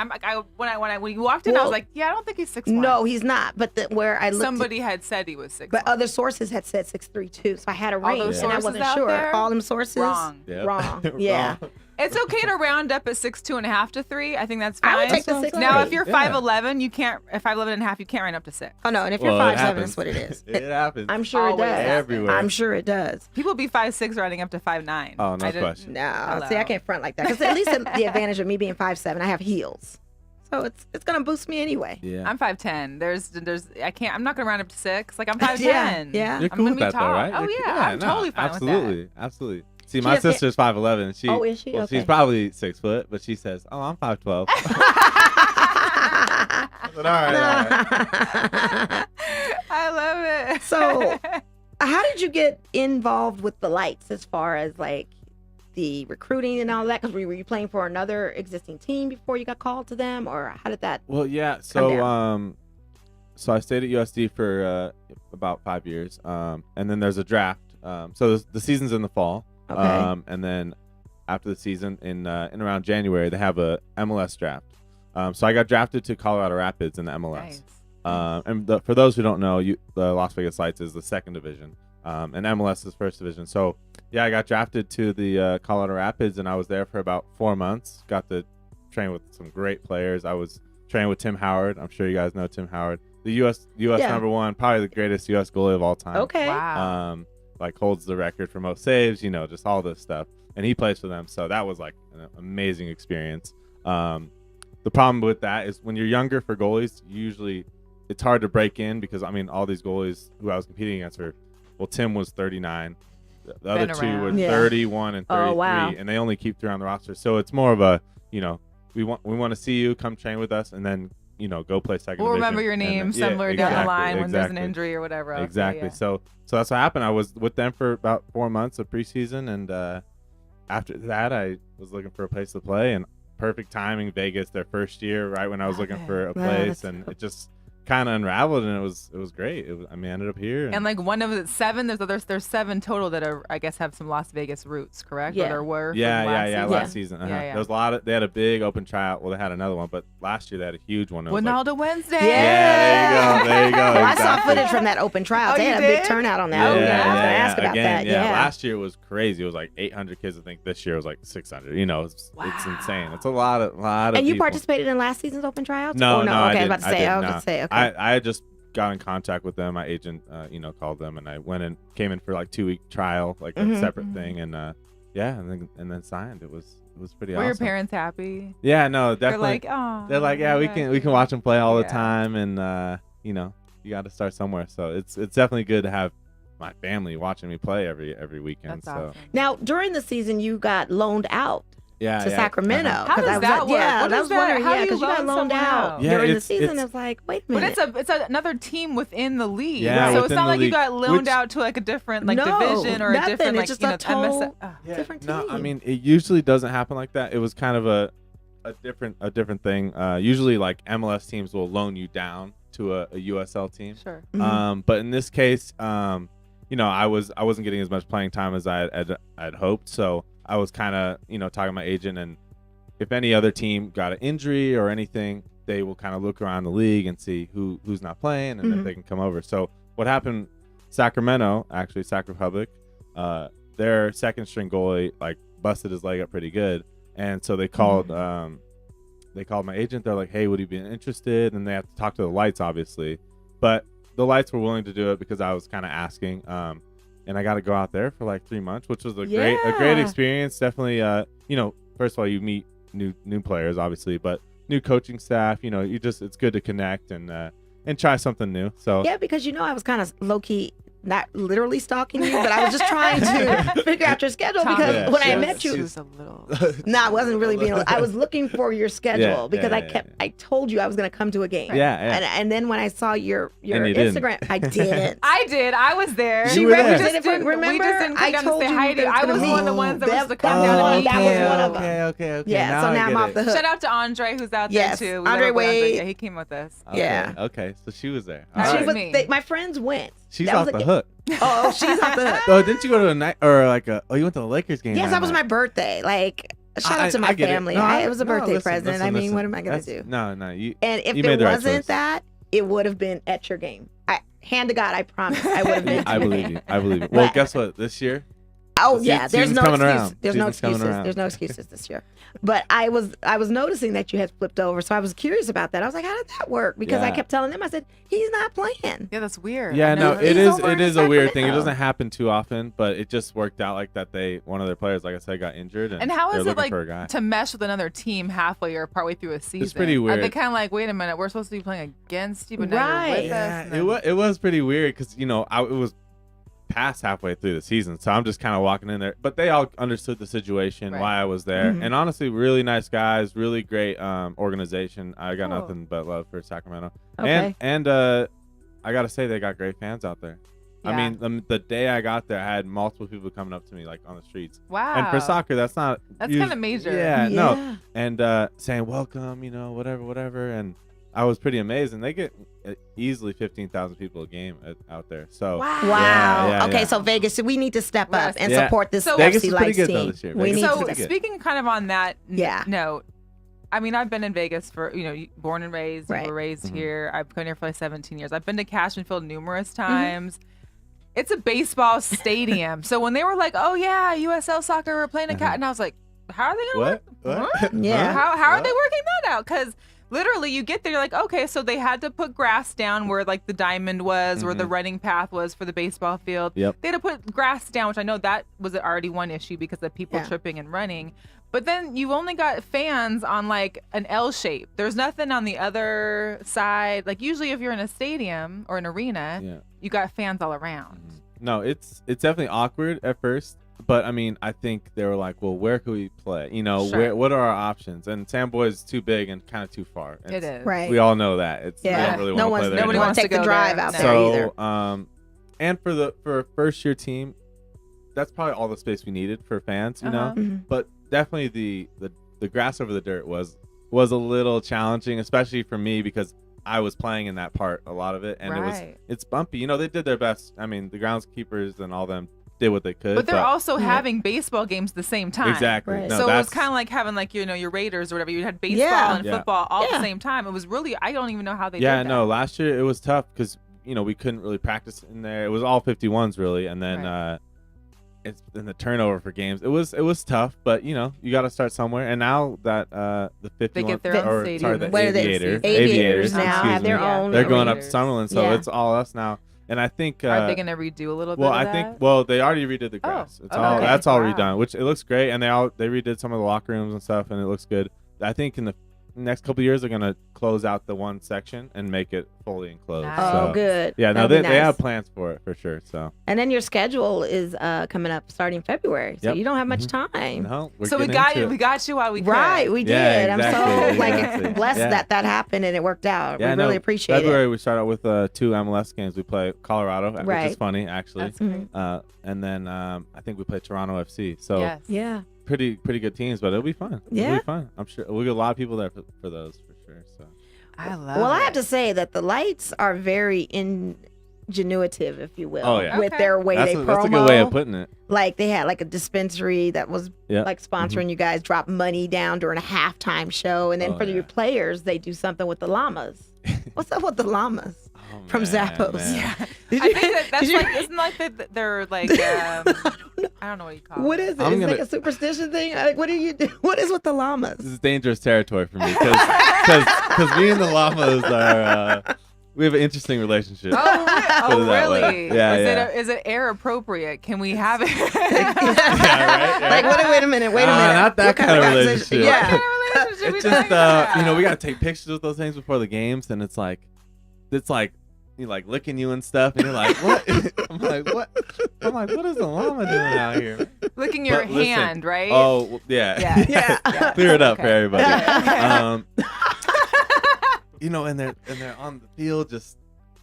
when you walked in, I was like, I don't think he's 6'1". No, he's not. But where I looked, somebody had said he was 6'1". but other sources had said 6'3" too. So I had a range, those and I sources wasn't out sure. there? All them sources Wrong. Yep. Wrong. Yeah. Wrong. It's okay to round up at 6'2.5" to 3. I think that's fine. I would take the 6'3". Now, if you're 5'11", you can't. If 5'11.5", you can't round up to 6. Oh no, and if you're 5'7", that's what it is. It happens. I'm sure it Always does. Everywhere. I'm sure it does. People be 5'6", rounding up to 5'9". Oh, no question. No, Hello. see, I can't front like that, because at least the advantage of me being 5'7", I have heels, so it's gonna boost me anyway. Yeah. I'm 5'10". I'm not gonna round up to 6. Like I'm 5'10". Yeah. You're I'm cool gonna with be that, though, tall. right? Oh yeah, I'm totally fine with that. Absolutely. See, my sister's 5'11". Is she? Well, Okay. she's probably 6 foot, but she says, "Oh, I'm 5'12". I said, all right. I love it. So, how did you get involved with the Lights as far as like the recruiting and all that? Because were you playing for another existing team before you got called to them, or how did that? Well, yeah. Come So I stayed at USD for about 5 years, and then there's a draft. So the season's in the fall, Okay. and then after the season in around January they have a MLS draft. So I got drafted to Colorado Rapids in the MLS. Nice. And for those who don't know, the Las Vegas Lights is the second division, and MLS is first division. So yeah, I got drafted to the Colorado Rapids, and I was there for about 4 months. Got to train with some great players. I was training with Tim Howard. I'm sure you guys know Tim Howard, the U.S. number one, probably the greatest U.S. goalie of all time. Okay. Wow. Like holds the record for most saves, just all this stuff. And he plays for them. So that was like an amazing experience. The problem with that is when you're younger for goalies, usually it's hard to break in because, all these goalies who I was competing against Tim was 39. The other two were 31 and 33, Oh, wow. and they only keep 3 on the roster. So it's more of a, we want to see you, come train with us, and then, go play second We'll division. remember your And name then- somewhere down the line when there's an exactly. injury or whatever. Okay, Exactly. yeah. So that's what happened. I was with them for about 4 months of preseason, and after that, I was looking for a place to play, and perfect timing, Vegas, their first year, right when I was looking for a Wow, place, that's and cool. it just kind of unraveled, and it was great. I ended up here. And like one of the 7, there's 7 total that are, I guess, have some Las Vegas roots, correct? Yeah. Or there were. from yeah, last season? last season. Uh-huh. Yeah. There was a lot of. They had a big open tryout. Well, they had another one, but last year they had a huge one. It was like- Ronaldo Wednesday. Yeah, there you go. Well, I saw exactly. footage from that open trial. Oh, they you had a big did? turnout on that. Oh, I was yeah. going to ask about Again, that. Yeah. Last year was crazy. It was like 800 kids. I think this year was like 600. It's insane. It's a lot of And you people. participated in last season's open tryouts? No, Oh, no. no, I Okay, didn't. I was about to say. I was didn't, going to say. no. Okay. I just got in contact with them. My agent, called them, and I went and came in for like 2-week trial, like Mhm. a separate thing, and and then signed. It was pretty Were awesome. your parents happy? Yeah, no, They're definitely. like, oh. They're like, yeah, we can watch them play all the Yeah. time, and you got to start somewhere. So it's definitely good to have my family watching me play every weekend. That's so awesome. Now, during the season, you got loaned out yeah, to Sacramento. Uh-huh. How 'Cause does I was that like, work? Yeah, What I is was that? wondering, How do yeah, you because you got loan loaned someone out out? Yeah, during the it's- season. it's- It was like, wait a But minute. it's another team within the league. Yeah, so it's within not the like you league, got loaned which- out to like a different No, division or nothing. a different It's just a total- different No, I team. mean it usually doesn't happen like that. It was kind of a different thing. Usually, like MLS teams will loan you down to a USL team. Sure. Mhm. But in this case, I wasn't getting as much playing time as I'd hoped. So I was kind of talking to my agent, and if any other team got an injury or anything, they will kind of look around the league and see who's not playing, and if they can come over. So what happened? Sacramento, actually, Sac Republic, their second string goalie like busted his leg up pretty good. And so they called my agent. They're like, hey, would you be interested? And they have to talk to the lights, obviously. But the lights were willing to do it because I was kind of asking. And I got to go out there for like 3 months, which was a great experience. Definitely, first of all, you meet new players, obviously, but new coaching staff. It's good to connect and try something new. So yeah, because I was kind of low key. Not literally stalking you, but I was just trying to figure out your schedule because when I met you, I wasn't really being. I was looking for your schedule because I told you I was going to come to a game. And then when I saw your Instagram, I didn't. I did. I was there. She represented. Remember, we just didn't I told you I was one of the ones that was to come down and meet. That was one of them. Okay. Yeah. So now I'm off the hook. Shout out to Andre who's out there too. Andre Wade. Yeah, he came with us. Yeah. Okay. So she was there. She was me. My friends went. She's off the hook. Oh, she's off the hook. Oh, didn't you go to a night or like you went to the Lakers game? Yes, that was my birthday. Like, shout out to my family. It was a birthday present. What am I gonna do? No. And if it wasn't that, it would have been at your game. Hand to God, I promise, I would have been. I believe you. Well, guess what? This year. Oh yeah, there's no excuses. There's no excuses. Around. There's no excuses this year. But I was noticing that you had flipped over, so I was curious about that. I was like, how did that work? Because I kept telling them, I said, he's not playing. Yeah, that's weird. Yeah, no, it is a weird thing. It doesn't happen too often, but it just worked out like that. One of their players, like I said, got injured. And how is it like to mesh with another team halfway or partway through a season? It's pretty weird. Are they kind of like, wait a minute, we're supposed to be playing against you, but now you're with us? Yeah, it was pretty weird because it was past halfway through the season, so I'm just kind of walking in there, but they all understood the situation, why I was there, and honestly, really nice guys, really great organization. I got nothing but love for Sacramento, and I gotta say they got great fans out there. Yeah. I mean, the day I got there, I had multiple people coming up to me like on the streets. Wow! And for soccer, that's kind of major. Yeah, no, and saying welcome, whatever, and I was pretty amazed, and they get easily 15,000 people a game out there. So wow. Yeah, okay, so Vegas, so we need to step up and support this Vegas FC is pretty Lights good team. though this year. Speaking kind of on that note, I mean, I've been in Vegas for born and raised. We were raised here. I've been here for like 17 years. I've been to Cashman Field numerous times. It's a baseball stadium. So when they were like, "Oh yeah, USL soccer, we're playing a cat," and I was like, "How are they gonna work? What? Yeah. How are they working that out?" Because literally, you get there, you're like, okay, so they had to put grass down where like the diamond was, where the running path was for the baseball field. Yep. They had to put grass down, which I know that was already one issue because of people tripping and running. But then you've only got fans on like an L shape. There's nothing on the other side. Like usually if you're in a stadium or an arena, you got fans all around. No, it's definitely awkward at first. But I mean, I think they were like, well, where could we play? What are our options? And Samboy is too big and kind of too far. It is. Right. We all know that. We don't really want to play there. Nobody wants to take the drive out there either. And for a first year team, that's probably all the space we needed for fans, But definitely the grass over the dirt was a little challenging, especially for me because I was playing in that part, a lot of it, and it's bumpy. They did their best. I mean, the groundskeepers and all them did what they could, but they're also having baseball games at the same time. Exactly. Right. No, so it was kind of like having like your Raiders or whatever. You had baseball and football all at the same time. It was really, I don't even know how they did that. Yeah, no, last year it was tough because we couldn't really practice in there. It was all 51s really, and then it's in the turnover for games. It was tough, but you got to start somewhere. And now that the 51, they get their own stadium. The Aviators now have their own. They're going up to Summerlin, so it's all us now. And I think are they gonna redo a little bit? I think they already redid the grass. That's all redone, which it looks great. And they redid some of the locker rooms and stuff, and it looks good. I think in the next couple of years they're gonna close out the one section and make it fully enclosed. Nice. Oh, good. Yeah, no, they have plans for it for sure. So. And then your schedule is coming up starting February, so you don't have much time. No, so we got you. We got you while we could. Right, we did. Yeah, exactly. I'm so blessed that happened and it worked out. Yeah, we really appreciate February, it. we start out with 2 MLS games. We play Colorado, which is funny actually. That's great. And then I think we play Toronto FC. So pretty good teams, but it'll be fun. Yeah, it'll be fun. I'm sure we'll get a lot of people there for those for sure. So I love. Well, I have to say that the Lights are very ingenuitive, if you will, with their way they promo. That's a good way of putting it. Like they had like a dispensary that was like sponsoring you guys, drop money down during a halftime show, and then for your players, they do something with the llamas. What's up with the llamas? from Zappos. Man. Yeah. Did I you- think that's did you- like, isn't like they're like, I don't know what you call What it. is it? Is it like a superstition thing? Like, what do you do? What is with the llamas? This is dangerous territory for me because me and the llamas are we have an interesting relationship. Put it that way. Really? Yeah, Is it air appropriate? Can we have it? yeah, right. Like, wait a minute. Not that What kind of conversation- relationship. Yeah. It's just we gotta take pictures with those things before the games, and it's like you like licking you and stuff, and you're like, what? I'm like, what? I'm like, what is the llama doing out here? Licking your But listen, hand, right? Oh, well, yeah. Yeah. Clear it up Okay. for everybody. Yeah. And they're on the field just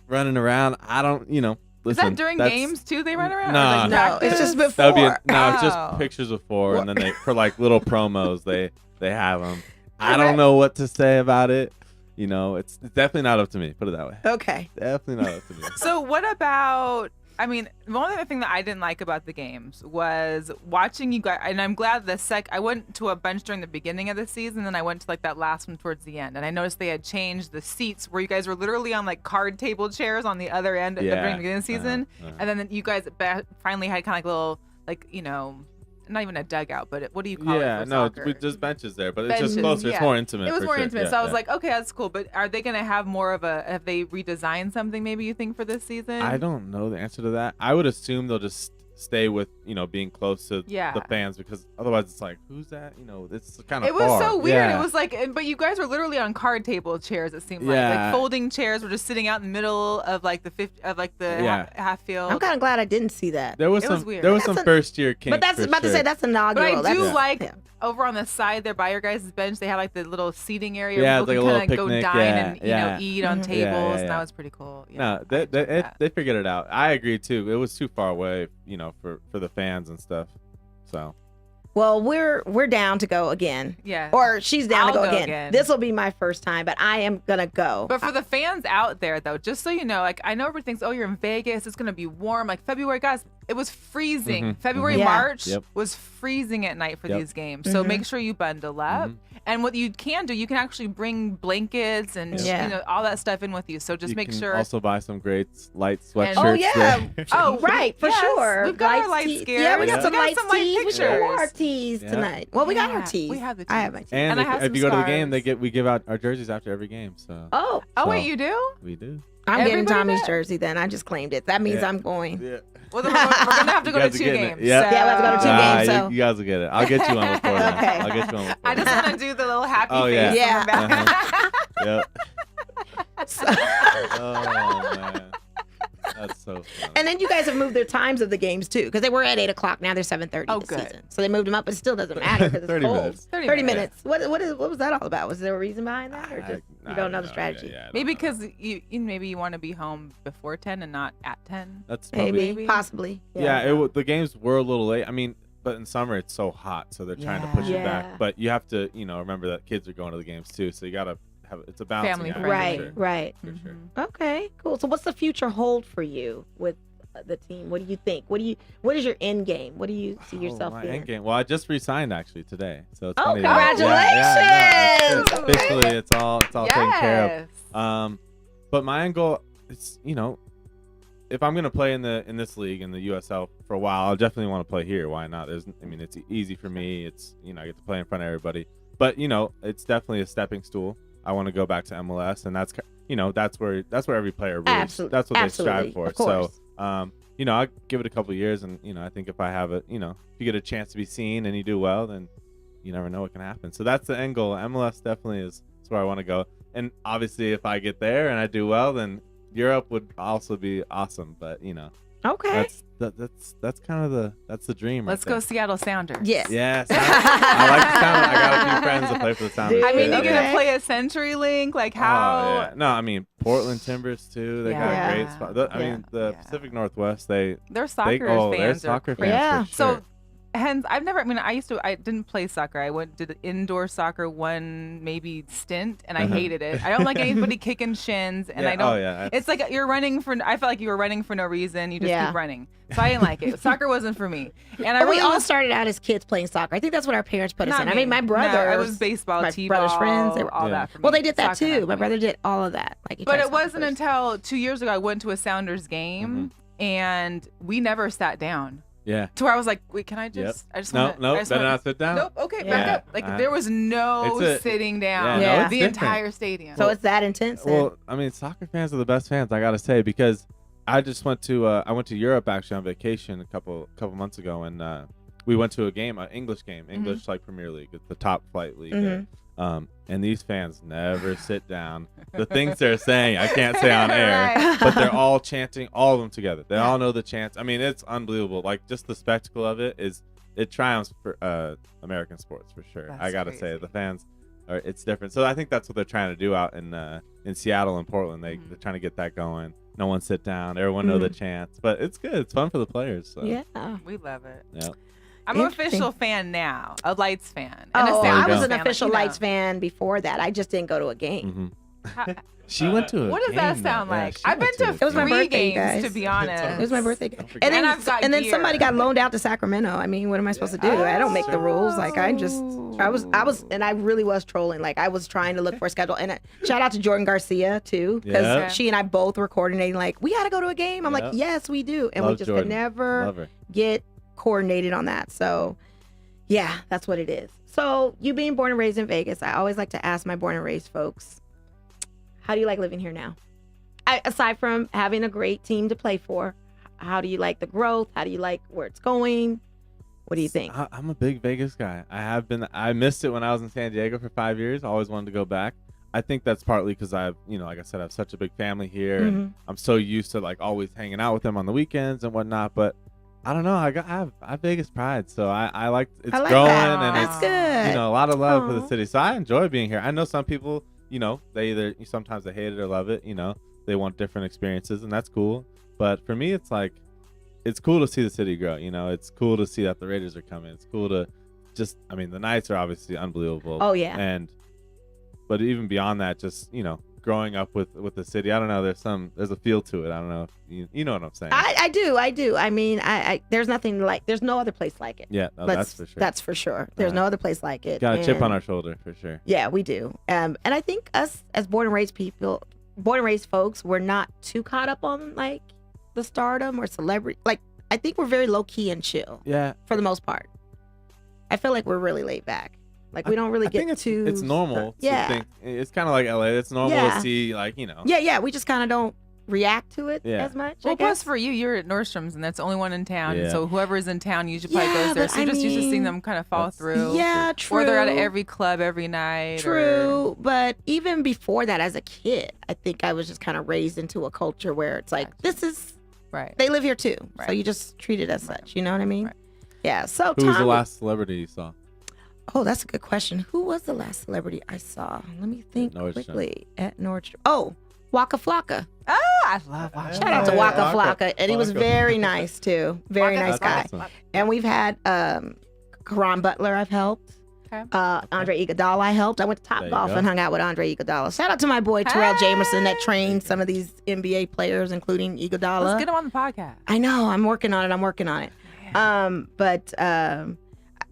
running around. I don't, Is listen. that during that's- games too? They run around? Nah. Or like No, practice? it's just before. That would be it's Oh. just pictures before, and then they for like little promos they have them. I Alright. don't know what to say about it. It's definitely not up to me. Put it that way. Okay. Definitely not up to me. So what about? I mean, the only other thing that I didn't like about the games was watching you guys, and I'm glad I went to a bunch during the beginning of the season, and I went to like that last one towards the end, and I noticed they had changed the seats where you guys were literally on like card table chairs on the other end during the beginning of the season, and then you guys finally had kind of like little like not even a dugout, but what do you call it? Yeah, for no, soccer? just benches there, but it's just Benches, closer. yeah. It's more intimate. It was for more sure. intimate, Yeah, so I was yeah. like, okay, that's cool. But are they gonna have more of a? Have they redesigned something? Maybe you think for this season? I don't know the answer to that. I would assume they'll just stay with being close to Yeah. the fans, because otherwise it's like, who's that? It's kind of It was far. so weird. Yeah. It was like, but you guys were literally on card table chairs. It seemed like Yeah. folding chairs were just sitting out in the middle of like the Yeah. half field. I'm kind of glad I didn't see that. There was It some was weird. there was That's some a- first year kinks. But that's for about to sure. say that's But inaugural. I do That's- like yeah. over on the side there by your guys' bench, they have like the little seating area Yeah, where it's people like a can little kind of go picnic, dine yeah, and yeah. eat on Mhm. tables, Yeah, and yeah. that was pretty cool. Yeah, No, I enjoyed that. they figured it out. I agree too. It was too far away, for the fans and stuff. So Well, we're down to go again. Yeah. Or she's down I'll to go go again. again. This will be my first time, but I am gonna go. But for the fans out there, though, just so you know, like I know everybody thinks, oh, you're in Vegas, it's gonna be warm. Like February, guys, it was freezing. Mhm, February, mhm. Yeah. March Yep. was freezing at night for Yep. these games. So Mhm. make sure you bundle up. Mhm. And what you can do, you can actually bring blankets and Yeah. all that stuff in with you. So just you make can sure. also buy some great light And- sweatshirts. Oh, yeah. there. Oh, right, for Yes, sure. we've got our light tees. scares. Yeah, we got Yeah. some We got light some light tees. We pictures. wore our tees Yeah. tonight. Well, we got our Yeah, tees. we have the I have tees. my tees. And And I have if some you go to the game, scarves. we give out our jerseys after every game. So Oh, Oh, So- wait, you do? we do. I'm getting Everybody Tommy's bet? jersey then. I just claimed it. That means Yeah. I'm going. Yeah. Well, then we're going to have to You go to guys are 2 getting it. games. Yeah. So. Yeah, we have to go to 2 games, so- you guys will get it. I'll get you on before then. Okay. I'll get you on before I just then. want to do the little happy Oh, yeah. face. Yeah. on the back. Yep. Oh man, that's so funny. And then you guys have moved their times of the games too, because they were at 8:00. Now they're 7:30 Oh, this good. season. So they moved them up, but it still doesn't matter because it's 30 cold. minutes. 30 minutes. What was that all about? Was there a reason behind that, or just I you don't know the Yeah, strategy? yeah, I don't Maybe know. because maybe you want to be home before 10 and not at 10. That's probably, Maybe, possibly. Yeah, the games were a little late. I mean, but in summer it's so hot, so they're trying to push it Yeah. back. But you have to, remember that kids are going to the games too, so you gotta have it's a balancing Family act. friendly. Right, For sure. right. For sure. Mhm. Okay, cool. So what's the future hold for you with the team? What do you think? What is your end game? What do you see yourself my doing? end game. Well, I just resigned actually today, so it's Oh, funny that- congratulations! no, it's officially, it's all taken care of. Yes. But my end goal is, if I'm gonna play in this league in the USL for a while, I'll definitely want to play here. Why not? It's easy for me. It's I get to play in front of everybody. But it's definitely a stepping stool. I want to go back to MLS, and that's that's where every player really that's what they strive for. Of course. So I'll give it a couple of years, and I think if I have it, if you get a chance to be seen and you do well, then you never know what can happen. So that's the end goal. MLS definitely is where I want to go. And obviously, if I get there and I do well, then Europe would also be awesome. But Okay. that's kind of that's the dream. Let's right go there. Seattle Sounders. Yes. Yes, I like the Sounders. I got a few friends that play for the Sounders. Dude, I mean, you're Okay. going to play a CenturyLink? Like, how? Oh, yeah. No, I mean Portland Timbers too. They got Yeah. a great spot. I mean, the Yeah. Pacific Northwest. They Their soccer their fans soccer are fans. Yeah. For sure. So depends. I didn't play soccer. I did indoor soccer one maybe stint, and I hated it. I don't like anybody kicking shins, and I don't. It's like you're running for. I felt like you were running for no reason. You just keep running. So I didn't like it. Soccer wasn't for me. And we all started out as kids playing soccer. I think that's what our parents put us in. I mean, my brother. I was baseball, my T-ball, brother's friends. They were all that for me. Well, they did that too. My brother did all of that. But it wasn't until 2 years ago I went to a Sounders game, and we never sat down. Yeah. To where I was like, wait, can I just? I just better not sit down. Nope. Okay, back up. Like there was no sitting down. The entire stadium. So it's that intense. Well, I mean, soccer fans are the best fans. I gotta say, because I just went to Europe actually on vacation a couple months ago, and we went to a game, an English game, English like Premier League. It's the top flight league there. And these fans never sit down. The things they're saying, I can't say on air, but they're all chanting, all of them together. They all know the chants. I mean, it's unbelievable. Like, just the spectacle of it triumphs for American sports for sure. I gotta say, the fans it's different. So I think that's what they're trying to do out in Seattle and Portland. They're trying to get that going. No one sit down. Everyone know the chants, but it's good. It's fun for the players. So. Yeah, we love it. Yeah. I'm an official fan now, a Lights fan. I was an official Lights fan before that. I just didn't go to a game. She went to a What does that sound like? I've been to it was my 3 birthday, games, guys. to be honest. It was my birthday. And then somebody got loaned out to Sacramento. I mean, what am I supposed to do? I don't make the rules. Like, I was, and I really was trolling. Like, I was trying to look for a schedule. And shout out to Jordan Garcia, too, because she and I both were coordinating, like, we got to go to a game. I'm like, yes, we do. And we just could never get coordinated on that. So, yeah, that's what it is. So, you being born and raised in Vegas, I always like to ask my born and raised folks, how do you like living here now? Aside from having a great team to play for, how do you like the growth? How do you like where it's going? What do you think? I'm a big Vegas guy. I missed it when I was in San Diego for 5 years. I always wanted to go back. I think that's partly because like I said, I have such a big family here. And I'm so used to like always hanging out with them on the weekends and whatnot. But I don't know. I have Vegas pride, so I like it's growing and that's it's good. A lot of love for the city. So I enjoy being here. I know some people, they sometimes they hate it or love it. They want different experiences, and that's cool. But for me, it's like it's cool to see the city grow. It's cool to see that the Raiders are coming. It's cool to the Knights are obviously unbelievable. Oh yeah. But even beyond that, just growing up with the city, I don't know. There's a feel to it. I don't know if you know what I'm saying. I do. I mean, there's no other place like it. Yeah, that's for sure. That's for sure. There's no other place like it. Got a chip on our shoulder for sure. Yeah, we do. And I think us as born and raised folks, we're not too caught up on like the stardom or celebrity. Like, I think we're very low key and chill. Yeah. For the most part, I feel like we're really laid back. Like, we don't really get too. It's normal. To think. It's kind of like LA. It's normal to see Yeah. We just kind of don't react to it as much. Well, plus for you're at Nordstrom's, and that's the only one in town. Yeah. So whoever's in town usually probably goes there. So you're just used to seeing them kind of fall through. Yeah, true. Or they're at every club every night. True. But even before that, as a kid, I think I was just kind of raised into a culture where it's like, this is right. They live here too. Right. So you just treat it as such. You know what I mean? Right. Yeah. So who was the last celebrity you saw? Oh, that's a good question. Who was the last celebrity I saw? Let me think quickly. At Nordstrom. Oh, Waka Flocka. Oh, I love Waka. Shout out to Waka Flocka. And he was very nice, too. Very nice guy. Awesome. And we've had Karan Butler I've helped. Okay. Andre Iguodala I helped. I went to Topgolf and hung out with Andre Iguodala. Shout out to my boy Terrell Jamerson that trained some of these NBA players, including Iguodala. Let's get him on the podcast. I know. I'm working on it. Yeah.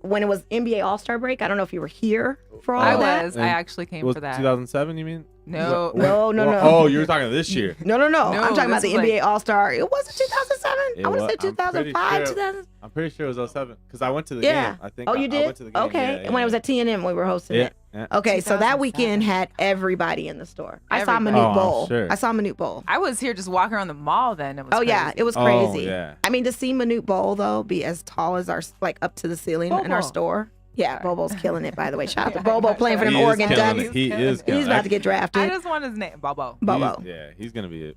When it was NBA All-Star break, I don't know if you were here for all that. I actually came for that. 2007, you mean? No. Oh, you were talking this year. No. I'm talking about the NBA All-Star. It wasn't 2007. I want to say 2005, 2000. I'm pretty sure it was 2007 because I went to the game. I think. Oh, you did? I went to the game. Okay. And when it was at TNM, we were hosting it. Yeah. Okay, so that weekend had everybody in the store. I saw Manute Bol. Sure. I saw Manute Bol. I was here just walking around the mall then. It was crazy. Yeah, it was crazy. Oh, yeah. I mean, to see Manute Bol, though, be as tall as our, like, up to the ceiling in our store. Yeah, Bobo's killing it, by the way. Shout out to Bobo playing for them Oregon Ducks. He is killing it. He's about to get drafted. I just want his name, Bobo. He's going to be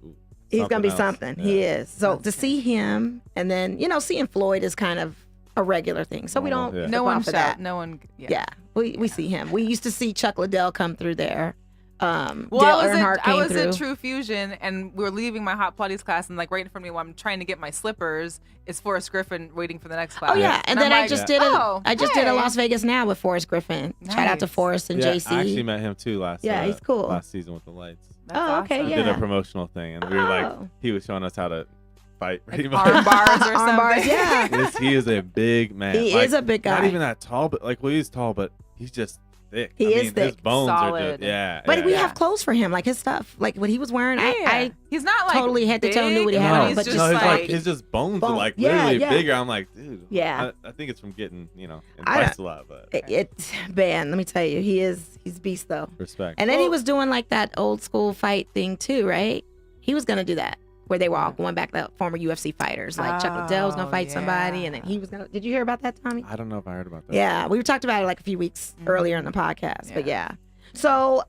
He's going to be something. Yeah. He is. So to see him, and then, seeing Floyd is kind of a regular thing. So we don't no one shout. No one. Yeah. We see him. We used to see Chuck Liddell come through there Dale I Earnhardt was came at through. True Fusion, and we were leaving my Hot Pilates class, and like right in front of me while I'm trying to get my slippers is Forrest Griffin waiting for the next class. Oh yeah, and then I just did a Las Vegas Now with Forrest Griffin. Nice. Shout out to Forrest and JC. I actually met him too he's cool. last season with the lights. That's okay, awesome. We did a promotional thing, and we were like, he was showing us how to fight. Pretty much. Arm bars or something. Arm bars, yeah. He is a big man. He is a big guy. Not even that tall, but he's tall, but he's just thick. He is thick. His bones Solid. are just, But we have clothes for him, like his stuff, like what he was wearing. I he's not like totally head to toe knew what he big, had on, he's but just just like his just bones are bone. like Yeah, literally yeah. bigger. I'm like, dude. Yeah. I think it's from getting in I price a lot, but it's man. Let me tell you, he's beast though. respect. And then he was doing like that old school fight thing too, right? He was gonna do that where they were all going back to former UFC fighters. Like Chuck Liddell was gonna fight somebody, and then he was gonna. Did you hear about that, Tommy? I don't know if I heard about that. Yeah, we talked about it like a few weeks earlier in the podcast, but yeah. So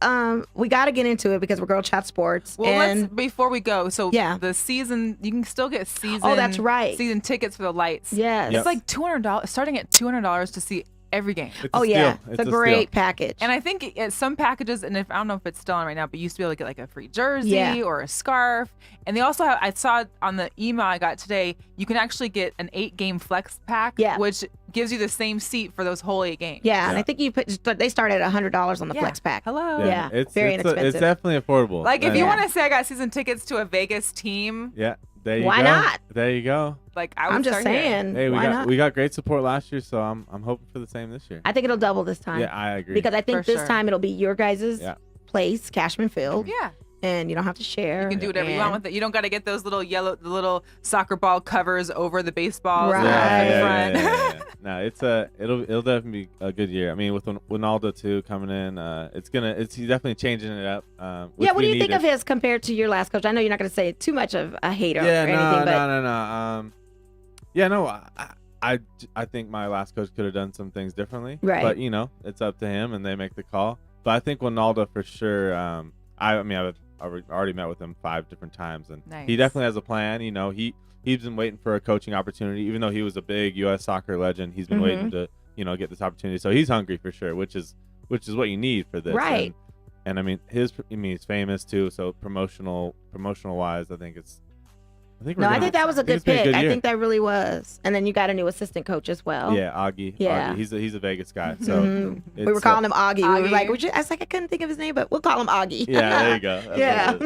we got to get into it because we're Girl Chat Sports. Well, and before we go, so Yeah. the season, you can still get season. Oh, that's right. Season tickets for the lights. Yes. It's like $200, starting at $200 to see every game. It's Oh a yeah, steal. it's a steal. great package. And I think some packages, and if I don't know if it's still on right now, but you used to be able to get like a free jersey Yeah. or a scarf. And they also have, I saw on the email I got today, you can actually get an 8-game flex pack, which gives you the same seat for those whole 8 games. Yeah, and I think they start at $100 on the flex pack. Hello. Yeah, It's very it's inexpensive. It's definitely affordable. Like if you want to say I got season tickets to a Vegas team, there you Why go. not? There you go. like I would I'm just start here. saying. Hey, why not? we got great support last year, so I'm hoping for the same this year. I think it'll double this time. Yeah, I agree. Because I think For this sure. time it'll be your guys' place, Cashman Field. Yeah. And you don't have to share. You can do whatever you want with it. You don't got to get those little the little soccer ball covers over the baseballs Right. in the front. Yeah. No, it'll definitely be a good year. I mean, with Ronaldo too coming in, he's definitely changing it up. Yeah, what do you think of his compared to your last coach? I know you're not going to say too much of a hater or anything, but I think my last coach could have done some things differently. Right. But it's up to him, and they make the call. But I think Ronaldo for sure. I've already met with him 5 different times, and he definitely has a plan. He's been waiting for a coaching opportunity, even though he was a big U.S. soccer legend. He's been waiting to get this opportunity, so he's hungry for sure, which is what you need for this. Right. And I mean, he's famous too, so promotional wise, I think that was a good pick. I think that really was. And then you got a new assistant coach as well. Yeah, Augie. Yeah. Augie. He's a Vegas guy. So we were calling him Augie. We were like, I was like, I couldn't think of his name, but we'll call him Augie. Yeah, there you go.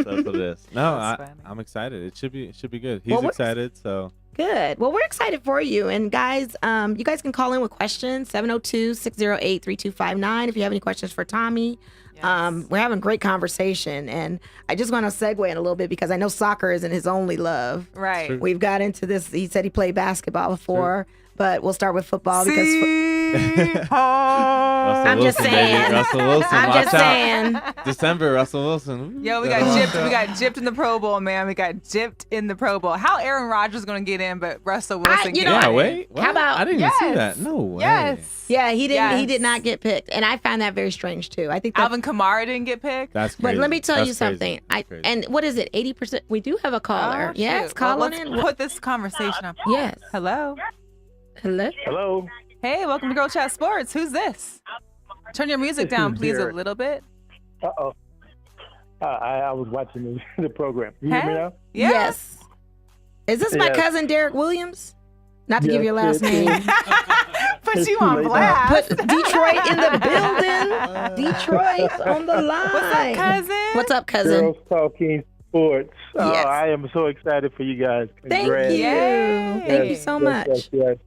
That's what it is. No, I'm excited. It should be good. He's excited, so good. Well, we're excited for you. And guys, you guys can call in with questions, 702-608-3259 if you have any questions for Tommy. We're having great conversation, and I just want to segue in a little bit because I know soccer isn't his only love. Right. We've got into this. He said he played basketball before, but we'll start with football because I'm just saying. Russell Wilson. I'm just saying. December, Russell Wilson. Yo, we got gypped. We got gypped in the Pro Bowl, man. We got gypped in the Pro Bowl. How Aaron Rodgers going to get in, but Russell Wilson get in? Wait. What? How about? I didn't even see that. No way. Yes. Yeah, he didn't. Yes. He did not get picked, and I find that very strange too. I think that, Alvin Kamara didn't get picked. That's crazy. But let me tell you That's crazy. something. That's crazy. And what is it? 80%. We do have a caller. Oh, Yes, shoot. call Well, on in. let's put this conversation up. Yes. Hello. Hello. Hello. Hey, welcome to Girl Chat Sports. Who's this? Turn your music This down, is please, Derek. a little bit. Uh-oh. I was watching the program. You hear me now? Yeah. Yes. Is this my Yes. cousin Derek Williams? Not to give Yes, your last it name. is. Put It's you too on late now. blast. Put Detroit in the building. Detroit on the line. What's up, cousin? What's up, cousin? Girls Talking Sports. Oh, Yes. I am so excited for you guys. Thank Congrats. you. Yay. Thank you so much. Yes.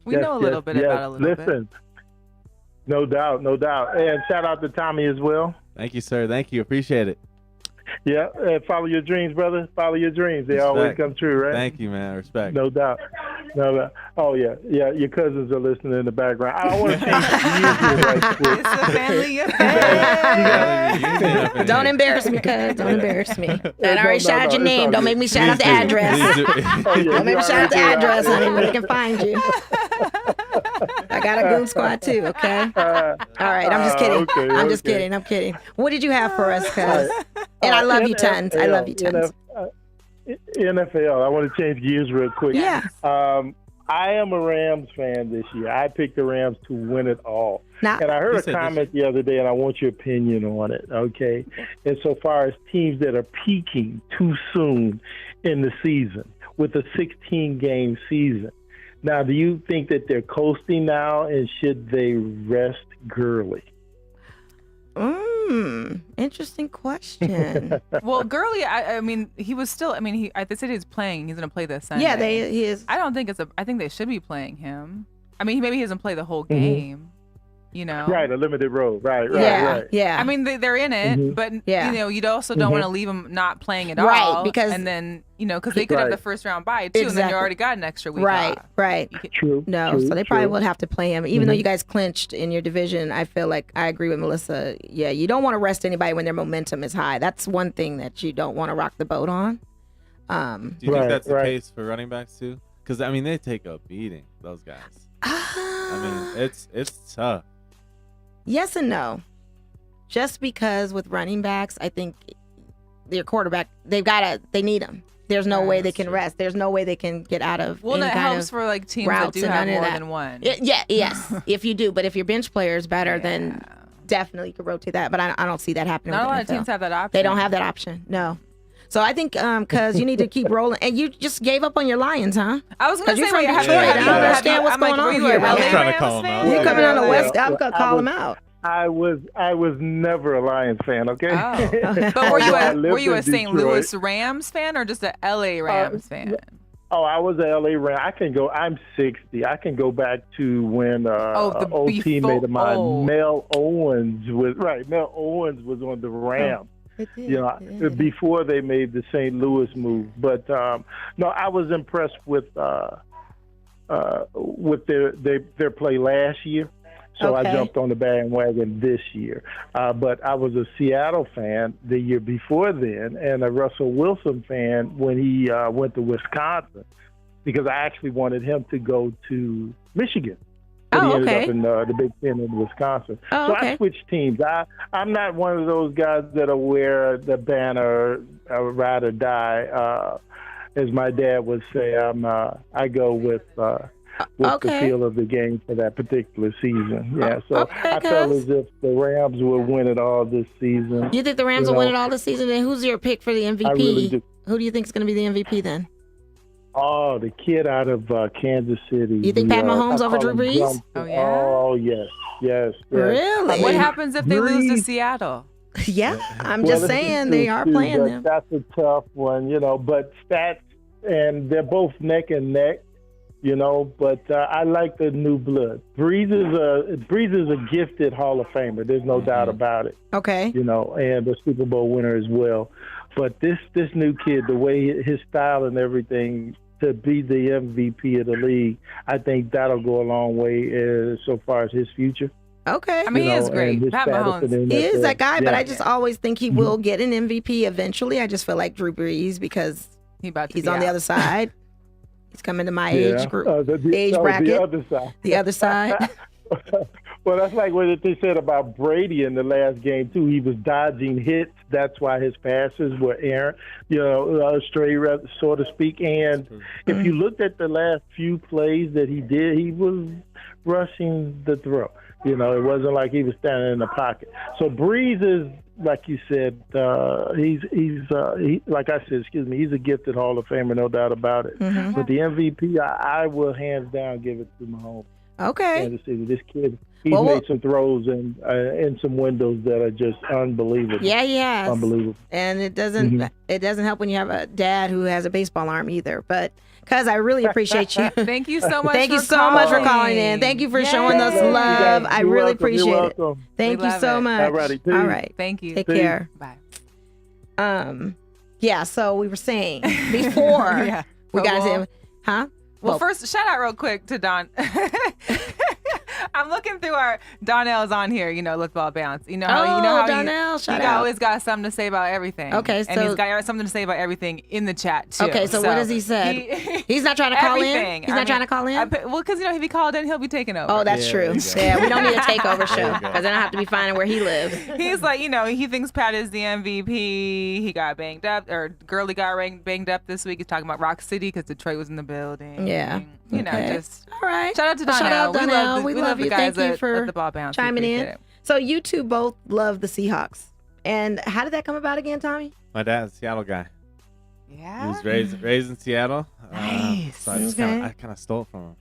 We know a little bit about a little bit. Listen, no doubt. And shout out to Tommy as well. Thank you, sir. Thank you. Appreciate it. Yeah, follow your dreams, brother. Follow your dreams. They always come true, right? Thank you, man. Respect. No doubt. Oh, yeah. Your cousins are listening in the background. I want to change the music right quick. It's a family affair. Don't embarrass me, cuz. Don't embarrass me. I already No, shouted your it's name. all Don't good. make me shout out the address. Oh, yeah, Don't make me you shout out the already did. address, honey, where they can find you. I got a goon squad too, okay? All right, I'm just kidding. Okay, I'm just okay. kidding. I'm kidding. What did you have for us, cuz? And I love you tons. I love you tons. NFL. I want to change gears real quick. Yeah. I am a Rams fan this year. I picked the Rams to win it all. And I heard a comment the other day, and I want your opinion on it, okay? Insofar as teams that are peaking too soon in the season with a 16-game season. Now, do you think that they're coasting now, and should they rest Gurley? Interesting question. Well, Gurley, I mean, he was still. I mean, they said he's playing. He's going to play this Sunday. Yeah, he is. I don't think I think they should be playing him. I mean, maybe he doesn't play the whole game. You know, right? A limited role, right? Yeah. I mean, they're in it, but you know, you also don't want to leave him not playing at all, right? Because and then because they could have the first round bye too, and then you already got an extra week off. Right. True. So they probably would have to play him, even though you guys clinched in your division. I feel like I agree with Melissa. Yeah, you don't want to rest anybody when their momentum is high. That's one thing that you don't want to rock the boat on. Do you think that's the case for running backs too? Because I mean, they take a beating. Those guys. I mean, it's tough. Yes and no. Just because with running backs, I think their quarterback, they need them. There's no way they can rest. There's no way they can get out of. Well, that helps for like teams that do have more than one. Yes, if you do. But if your bench player is better, then definitely you could rotate that. But I don't see that happening. Not a lot of teams have that option. They don't have that option. No. So I think because you need to keep rolling, and you just gave up on your Lions, huh? I was going to say, I don't understand what's going on here. I was trying to call him out. You're coming on the West. I'm going to call him out. I was never a Lions fan. Okay. Oh. But were you a St. Louis Rams fan or just a LA Rams fan? Oh, I was a LA Ram. I'm 60. I can go back to when an old teammate of mine, Mel Owens was on the Rams. Before they made the St. Louis move. But no, I was impressed with their play last year. So I jumped on the bandwagon this year. But I was a Seattle fan the year before then, and a Russell Wilson fan when he went to Wisconsin, because I actually wanted him to go to Michigan. But he ended up in the Big Ten in Wisconsin. So I switched teams. I'm not one of those guys that'll wear the banner, ride or die. As my dad would say, I go with the feel of the game for that particular season. Yeah, so I felt as if the Rams will win it all this season. You think the Rams will win it all this season? Then who's your pick for the MVP? I really do. Who do you think is going to be the MVP then? Oh, the kid out of Kansas City. You think Pat Mahomes over Drew Brees? Oh, yeah? Oh, yes. Really? What happens if they lose to Seattle? Yeah, I'm just saying they are playing them. That's a tough one, but stats, and they're both neck and neck, but I like the new blood. Brees is a gifted Hall of Famer. There's no doubt about it. Okay. And a Super Bowl winner as well. But this new kid, the way his style and everything, to be the MVP of the league, I think that'll go a long way so far as his future. Okay. I mean, he is great. Pat Mahomes. He is that guy, but I just always think he will get an MVP eventually. I just feel like Drew Brees, because he's on the other side. He's coming to my age group, age bracket. The other side. Well, that's like what they said about Brady in the last game, too. He was dodging hits. That's why his passes were errant, stray, so to speak. And if you looked at the last few plays that he did, he was rushing the throw. It wasn't like he was standing in the pocket. So Brees is, like you said, he's a gifted Hall of Famer, no doubt about it. Mm-hmm. But the MVP, I will hands down give it to Mahomes. Okay. This kid, he's made some throws in some windows that are just unbelievable. Yeah. Unbelievable. And it doesn't help when you have a dad who has a baseball arm either. But Cuz I really appreciate you. Thank you so much. Thank you so much for calling in. Thank you for showing us love. I really appreciate it. Thank you so much. All right. Thank you. Take care. Bye. Yeah, so we were saying before we got to, huh? Well, first, shout out real quick to Don. I'm looking through our Donnell's on here, Let's Ball Bounce. How Donnell, he always got something to say about everything. Okay, and he's got something to say about everything in the chat too. Okay, so what does he say? He's not trying to call in. He's not trying to call in. Well, because if he called in, he'll be taking over. Oh, that's true. Yeah, we don't need a takeover show because then I have to be finding where he lives. He's like, he thinks Pat is the MVP. He got banged up, or Gurley got banged up this week. He's talking about Rock City because Detroit was in the building. Yeah. just all right. Shout out to Donnell. Shout out Donnell. We love the guys Thank you for at the ball bounce. chiming in. So you two both love the Seahawks. And how did that come about again, Tommy? My dad's a Seattle guy. Yeah. He was raised in Seattle. Nice. So I kind of stole it from him.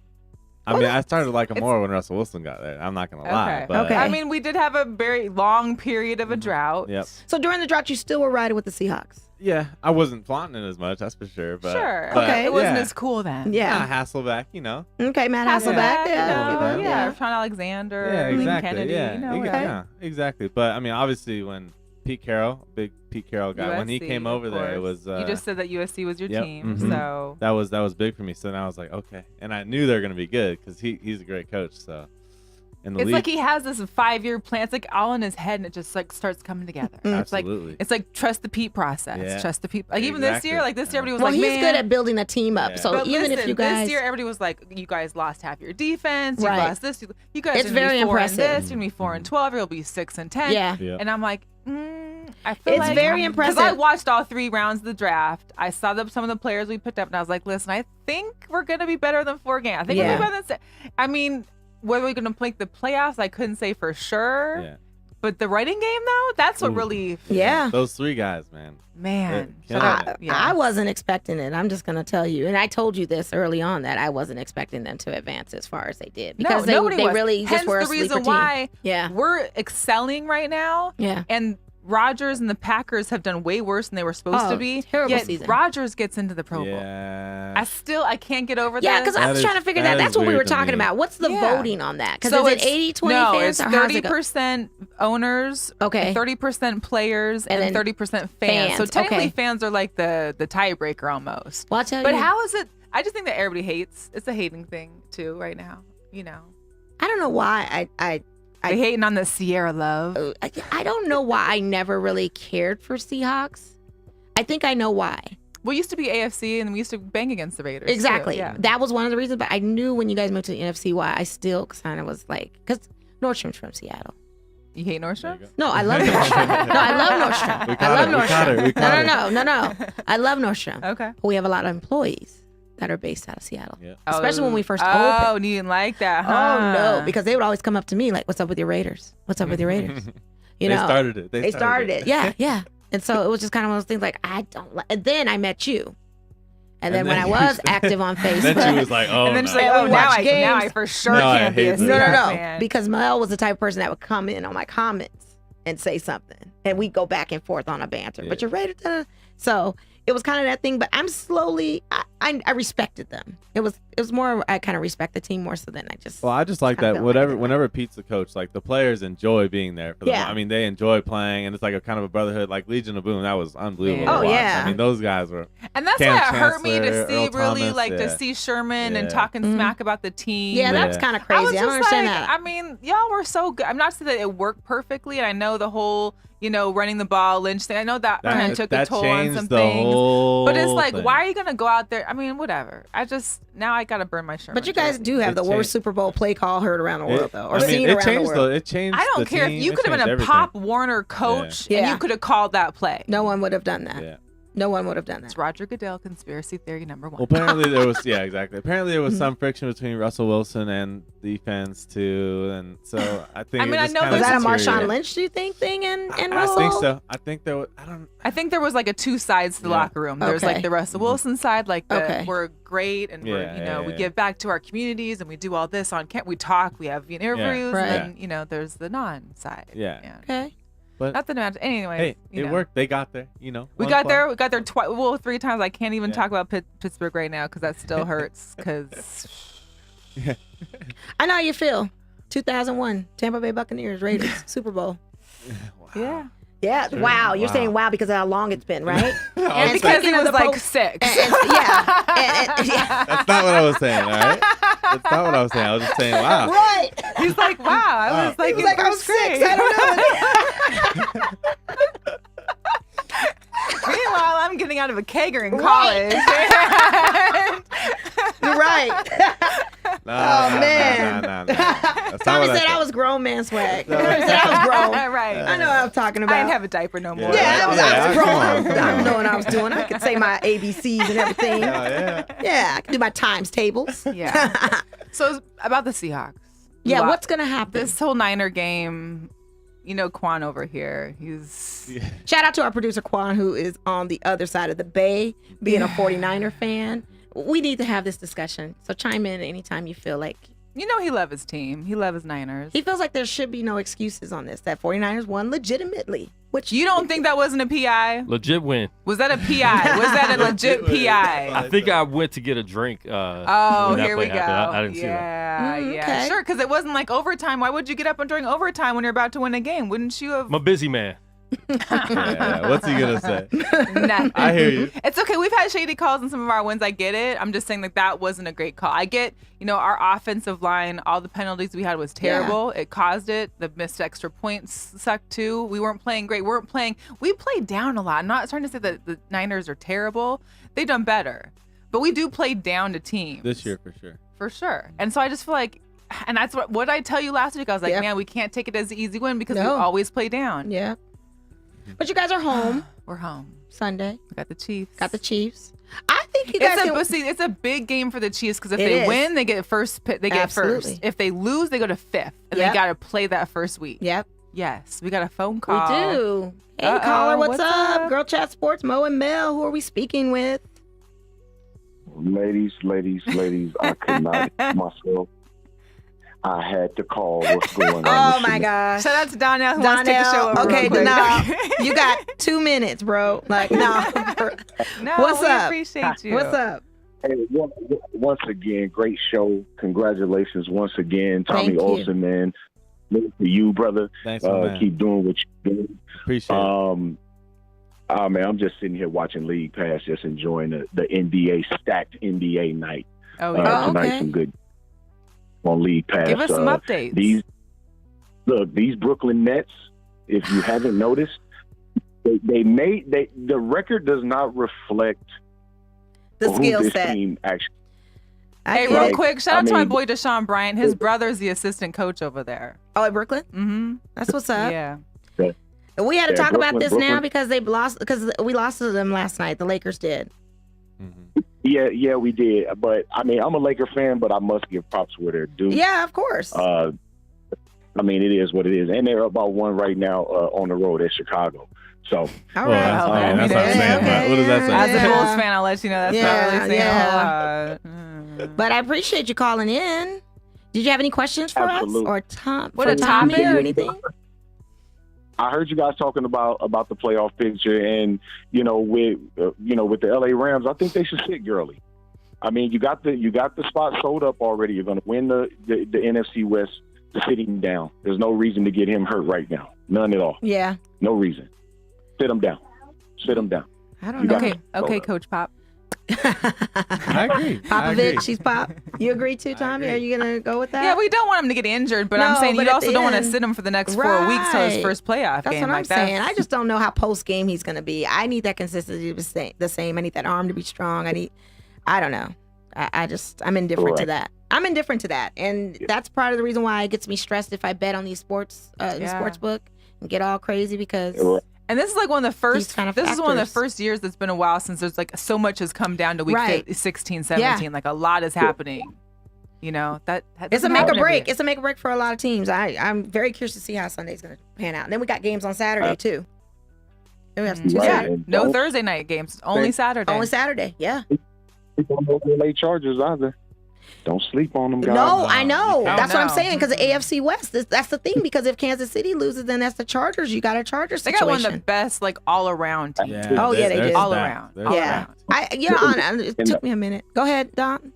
I started to like him more when Russell Wilson got there. I'm not going to lie. But, okay. I mean, we did have a very long period of a drought. Yep. So during the drought, you still were riding with the Seahawks? Yeah. I wasn't flaunting it as much, that's for sure. But, sure. But, okay. It wasn't as cool then. Yeah. Hasselbeck, Okay, Matt Hasselbeck. Yeah. Sean Alexander. Yeah, exactly. Kennedy. Yeah, exactly. But, I mean, obviously when Pete Carroll, big Pete Carroll guy, USC, when he came over there, it was... you just said that USC was your team, mm-hmm. so... That was big for me. So then I was like, okay. And I knew they were going to be good because he's a great coach, so... It's like he has this 5-year plan. It's like all in his head, and it just like starts coming together. Absolutely. It's like trust the Pete process. Yeah. Trust the Pete. Like even this year, everybody was well, like, he's man. good at building a team up. Yeah. So but even listen, if you guys this year, everybody was like, you guys lost half your defense. You Right. lost this. You guys. It's very impressive. You're gonna be 4-12. You'll be 6-10. Yeah. And I'm like, I feel it's like very impressive. because I watched all 3 rounds of the draft. I saw some of the players we picked up, and I was like, listen, I think we're gonna be better than 4 games. I think we're gonna be better than 6. I mean. Whether we're going to make the playoffs, I couldn't say for sure. Yeah. But the writing game, though, that's what really... Yeah. Those 3 guys, man. I wasn't expecting it. I'm just going to tell you. And I told you this early on that I wasn't expecting them to advance as far as they did. Because they really just were a sleeper team. Hence the reason why we're excelling right now. Yeah. And Rodgers and the Packers have done way worse than they were supposed to be. Terrible season. Rodgers gets into the Pro Bowl. I can't get over that. Yeah, because I was trying to figure that. That's what we were talking about. What's the voting on that? Because is it 80-20 fans? It's 30% owners, 30% players, and 30% fans. So technically fans are like the tiebreaker almost. Well, I'll tell you. But how is it? I just think that everybody hates. It's a hating thing too right now. I don't know why They hating on the Sierra love. I don't know why I never really cared for Seahawks. I think I know why. We used to be AFC, and we used to bang against the Raiders. Exactly. Yeah. That was one of the reasons. But I knew when you guys moved to the NFC why I still kind of was like, because Nordstrom's from Seattle. You hate Nordstrom? No, I love Nordstrom. No, I love Nordstrom. No. I love Nordstrom. Okay. We have a lot of employees that are based out of Seattle. Yeah. Oh, especially when we first opened. Oh, you didn't like that, huh? Oh, no, because they would always come up to me like, what's up with your Raiders? What's up with your Raiders? You know, They started it. They started it. Yeah. And so it was just kind of one of those things like, I don't like. And then I met you. And then when I was active on Facebook. Then she was like, oh, and then no. she's like, oh, now I for sure can't be a Seahawks fan. Because Mel was the type of person that would come in on my comments and say something. And we'd go back and forth on a banter. Yeah. But you're ready to... So it was kind of that thing, but I'm slowly... I respected them. It was more... I kind of respect the team more so than I just... Well, I just like that whenever Pete's the coach, like the players enjoy being there for them. I mean, they enjoy playing, and it's like a kind of a brotherhood. Like Legion of Boom, that was unbelievable. Oh, yeah. I mean, those guys were... And that's Cam why it hurt Chancellor, me to see Earl really Thomas, like to see Sherman and talking smack about the team. Yeah, that's kind of crazy. I don't understand that. I mean, y'all were so good. I'm not saying that it worked perfectly, and I know the whole, running the ball, Lynch thing. I know that kind of took a toll on some things. But it's like, why are you gonna go out there? I mean, whatever. Now I gotta burn my Sherman. But you guys do have the worst Super Bowl play call heard around the world, though, or seen around the world. It changed. I don't care if you could have been a Pop Warner coach and you could have called that play. No one would have done that. Yeah. No one would have done that. It's Roger Goodell conspiracy theory number 1. Well, apparently there was, exactly. Apparently there was some friction between Russell Wilson and defense too, and so I think. I mean, I know was that a Marshawn Lynch, do you think, thing in Russell? I think so. I think there was. I think there was like a 2 sides to the locker room. There's like the Russell Wilson side, like we're great and we're we give back to our communities and we do all this on camp. We talk, we have interviews, and then there's the non-side. Yeah. Okay. But nothing to matter. Anyway, it worked. They got there. We got there. We got there 3 times. I can't even talk about Pittsburgh right now because that still hurts. Because I know how you feel. 2001, Tampa Bay Buccaneers, Raiders, Super Bowl. Wow. Yeah. Sure. Wow. You're saying wow because of how long it's been, right? And because he was like 6. Yeah. That's not what I was saying. All right. That's not what I was saying. I was just saying wow. Right. He's like wow. I was like, I'm 6. I don't know. Meanwhile, I'm getting out of a kegger in college. You're right. man. Nah. Tommy said I was grown man swag. Tommy said I was grown. Right. I know what I'm talking about. I didn't have a diaper no more. Yeah, I was grown. Come I on. know what I was doing. I could say my ABCs and everything. Yeah, I could do my times tables. Yeah. So it's about the Seahawks. Yeah, what's going to happen? This whole Niner game, Quan over here, Shout out to our producer, Quan, who is on the other side of the bay, being a 49er fan. We need to have this discussion. So chime in anytime you feel like. He loves his team. He loves his Niners. He feels like there should be no excuses on this. That 49ers won legitimately. Which you don't think that wasn't a PI? Legit win. Was that a PI? Was that a legit PI? I think I went to get a drink. Here we go. I didn't see that. Yeah. Okay. Sure, because it wasn't like overtime. Why would you get up during overtime when you're about to win a game? Wouldn't you have? I'm a busy man. What's he gonna say? Nothing. I hear you. It's okay. We've had shady calls in some of our wins. I get it. I'm just saying that wasn't a great call. I get, our offensive line, all the penalties we had was terrible. Yeah. It caused it. The missed extra points sucked too. We weren't playing great. We played down a lot. I'm not trying to say that the Niners are terrible. They've done better. But we do play down to teams. This year for sure. For sure. And so I just feel like, and that's what I tell you last week. I was like, man, we can't take it as an easy win because we always play down. Yeah. But you guys are home. We're home. Sunday. We got the Chiefs. I think you guys. It's a big game for the Chiefs because if they win, they get first. They get first. If they lose, they go to fifth, and they got to play that first week. Yep. Yes, we got a phone call. We do. Hey, caller, what's up? Girl Chat Sports, Mo and Mel. Who are we speaking with? Ladies, I could not help myself. I had to call. What's going on? Oh my gosh! Shout out to Donnell who wants to take the show over. Okay, Donnell, you got 2 minutes, bro. Like, no. What's up? Appreciate you. What's up? Hey, once again, great show. Congratulations once again, Tommy Olsen, man. Look to you, brother. Thanks, man. Keep doing what you're doing. Appreciate it. Man, I'm just sitting here watching League Pass, just enjoying the NBA stacked NBA night. Oh yeah, tonight some good on League Pass. Give us some updates. These Brooklyn Nets, if you haven't noticed, the record does not reflect the skill this set. Team actually. Hey, real quick, shout out to my boy Deshaun Bryant. His brother's the assistant coach over there. Oh, at Brooklyn? Mm-hmm. That's what's up. Yeah. We had to talk about this now because we lost to them last night. The Lakers did. Mm-hmm. Yeah, we did. But I mean, I'm a Laker fan, but I must give props where they're due. Yeah, of course. I mean, it is what it is, and they're about one right now on the road at Chicago. So, all right. That's what I'm saying. Okay. What does that say? As a Bulls fan, I'll let you know that's not really saying a whole lot. But I appreciate you calling in. Did you have any questions for us or Tommy or anything? I heard you guys talking about the playoff picture, and with the LA Rams, I think they should sit Gurley. I mean, you got the spot sold up already. You're going to win the NFC West. To sit him down. There's no reason to get him hurt right now. None at all. Yeah. No reason. Sit him down. I don't know. Okay, Coach Pop. I agree. Popovich, she's Pop. You agree too, Tommy? Are you going to go with that? Yeah, we don't want him to get injured, but I'm saying you also don't want to sit him for the next 4 weeks till his first playoff game. That's what I'm saying. I just don't know how post-game he's going to be. I need that consistency to be the same. I need that arm to be strong. I don't know. I'm indifferent to that. I'm indifferent to that. And that's part of the reason why it gets me stressed if I bet on these sports, in the sports book and get all crazy because... And this is like one of the first. This is one of the first years that's been a while since there's like so much has come down to week 16, 17. Yeah. Like a lot is happening. That it's a make or break. It's a make or break for a lot of teams. I'm very curious to see how Sunday's going to pan out. And then we got games on Saturday too. Then we have some Saturday. No Thursday night games. Only Saturday. Only Saturday. Yeah. Don't know LA Chargers either. Don't sleep on them guys. No, I know. That's what I'm saying because the AFC West. That's the thing because if Kansas City loses, then that's the Chargers. You got a Chargers situation. They got one of the best all around teams. Yeah, they do. All around. It took me a minute. Go ahead, Don.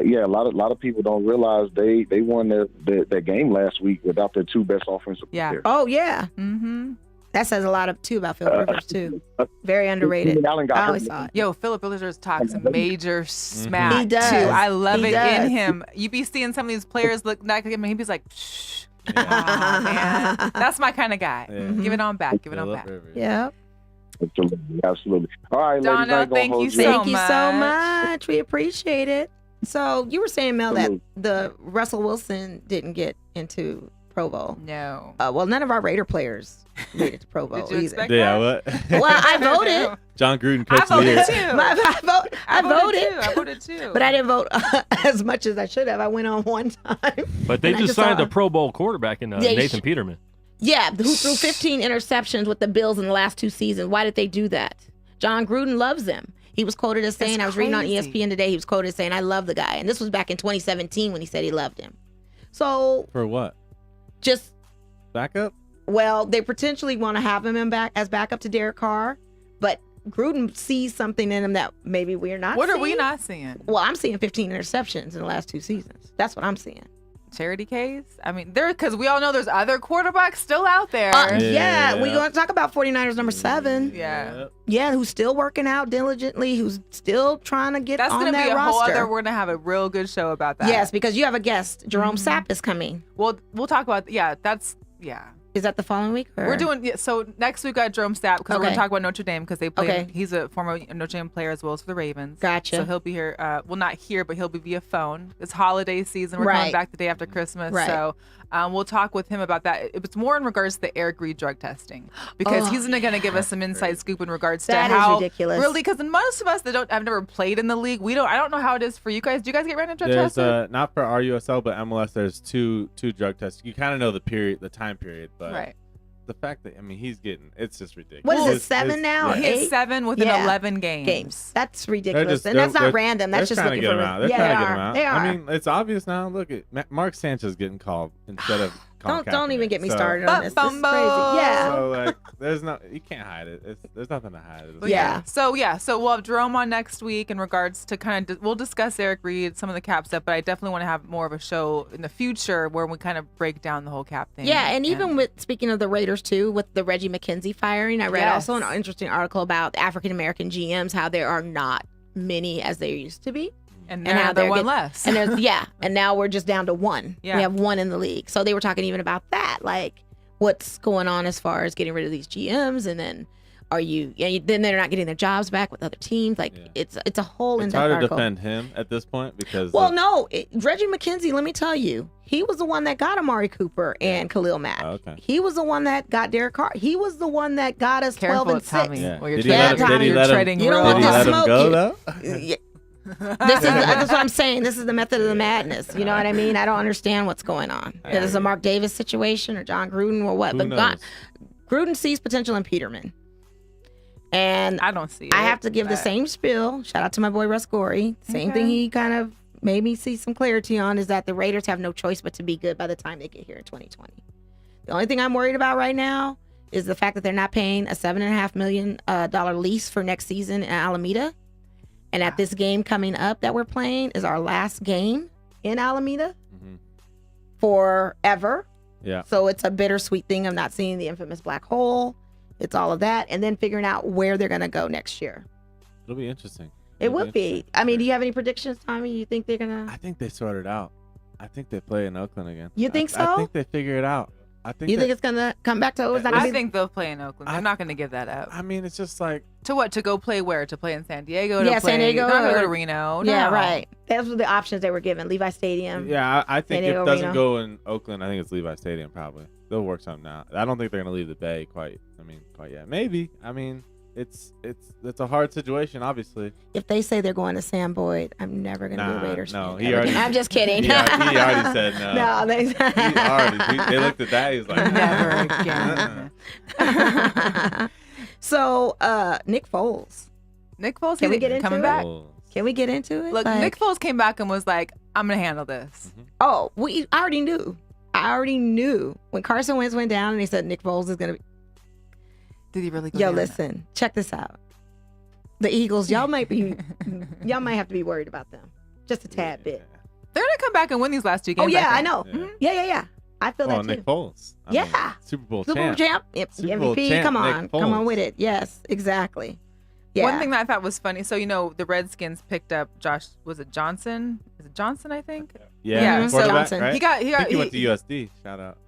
Yeah, a lot of people don't realize they won their game last week without their two best offensive players. Oh yeah. Mm-hmm. That says a lot too about Philip Rivers too. Very underrated. I always saw it. Yo, Philip Rivers talks major smack he does. too. I love it in him. You be seeing some of these players look like him, and he be like, shh. Man. That's my kind of guy. Yeah. Give it on back. Give it on back. Yeah. Absolutely. All right, Donna, ladies. Thank you so much. We appreciate it. So you were saying, Mel, that the Russell Wilson didn't get into Pro Bowl. No. Well, none of our Raider players made it to Pro Bowl Did you expect Yeah, that? what? Well, I voted. John Gruden coach of the year. I voted. I voted too. But I didn't vote as much as I should have. I went on one time. But they just signed a Pro Bowl quarterback in Nathan Peterman. Yeah, who threw 15 interceptions with the Bills in the last 2 seasons. Why did they do that? John Gruden loves them. He was quoted as saying, I was reading on ESPN today, he was quoted as saying, I love the guy. And this was back in 2017 when he said he loved him. So. For what? Just. Backup? Well, they potentially want to have him as backup to Derek Carr. But Gruden sees something in him that maybe we're not seeing. What are we not seeing? Well, I'm seeing 15 interceptions in the last 2 seasons. That's what I'm seeing. Charity case? I mean, because we all know there's other quarterbacks still out there. Yeah, we're going to talk about 49ers number 7. Yeah, who's still working out diligently, who's still trying to get on that roster. That's going to be a whole other, we're going to have a real good show about that. Yes, because you have a guest, Jerome Sapp is coming. We'll talk about, Is that the following week? Or? We're doing, so next week we got Jerome Sapp because we're going to talk about Notre Dame because they play. He's a former Notre Dame player as well as for the Ravens. Gotcha. So he'll be here, well, not here, but he'll be via phone. It's holiday season. We're coming back the day after Christmas. Right. So we'll talk with him about that. It's more in regards to the Eric Reed drug testing because he's going to give us some inside scoop in regards to how. That is ridiculous. Really, because most of us that have never played in the league, I don't know how it is for you guys. Do you guys get random drug tested? Not for RUSL, but MLS, there's two drug tests. You kind of know the time period, but. Right. The fact that it's just ridiculous. What is it, 7 now? Yeah. He's 7 within 11 games. That's ridiculous, and that's not random. That's just looking for him out. They're trying to get him out. They are. I mean, it's obvious now. Look at Mark Sanchez getting called instead of. Don't even get me started on this. This is crazy. Yeah. So you can't hide it. There's nothing to hide. So we'll have Jerome on next week in regards to we'll discuss Eric Reed, some of the cap stuff, but I definitely want to have more of a show in the future where we kind of break down the whole cap thing. Yeah, and even with speaking of the Raiders too, with the Reggie McKenzie firing, I read also an interesting article about African American GMs, how there are not many as there used to be. And now they're one less. And and now we're just down to 1. Yeah. We have 1 in the league. So they were talking even about that, like what's going on as far as getting rid of these GMs, and then then they're not getting their jobs back with other teams. Like it's a whole in-depth article. It's hard to defend him at this point because. Well, Reggie McKenzie. Let me tell you, he was the one that got Amari Cooper and Khalil Mack. Oh, okay. He was the one that got Derek Carr. He was the one that got us 12-6. Yeah. Well, did he let him go though? That's what I'm saying. This is the method of the madness. You know what I mean? I don't understand what's going on. It is a Mark Davis situation or John Gruden or what. But Gruden sees potential in Peterman. And I don't see it. I have to give the same spiel. Shout out to my boy Russ Gorey. Same thing he kind of made me see some clarity on is that the Raiders have no choice but to be good by the time they get here in 2020. The only thing I'm worried about right now is the fact that they're not paying a $7.5 million lease for next season in Alameda. And at this game coming up that we're playing is our last game in Alameda forever. Yeah. So it's a bittersweet thing of not seeing the infamous black hole. It's all of that. And then figuring out where they're going to go next year. It'll be interesting. It would be. I mean, do you have any predictions, Tommy? You think they're going to? I think they sorted out. I think they play in Oakland again. You think so? I think they figure it out. You think it's going to come back to Oakland? I think they'll play in Oakland. They're not going to give that up. I mean, it's just like. To what? To go play where? To play in San Diego? San Diego. They're not going to go to Reno. Yeah, no. right. Those were the options they were given. Levi Stadium. Yeah, I think San Diego, if it doesn't Reno. go in Oakland, I think it's Levi Stadium probably. They'll work something out. I don't think they're going to leave the Bay quite yet. Maybe. I mean, it's a hard situation, obviously. If they say they're going to Sam Boyd, I'm never going to be a Raiders fan. I'm just kidding. He already said no. No, they looked at that. He was like, never again. So, Nick Foles. Can we get into coming it? back? Can we get into it? Look, Nick Foles came back and was like, "I'm gonna handle this." Oh, I already knew. When Carson Wentz went down and he said Nick Foles is gonna be. Did he really go Yo, down? listen, check this out. The Eagles, y'all might have to be worried about them. Just a tad bit. They're going to come back and win these last 2 games. Oh, yeah, I know. Yeah. I feel that too. Nick Foles. Super Bowl champ. MVP, come on with it. Yes, exactly. Yeah. One thing that I thought was funny, so the Redskins picked up Josh, was it Johnson? Is it Johnson, I think? Yeah. So Johnson. Right? He went to USD. Shout out.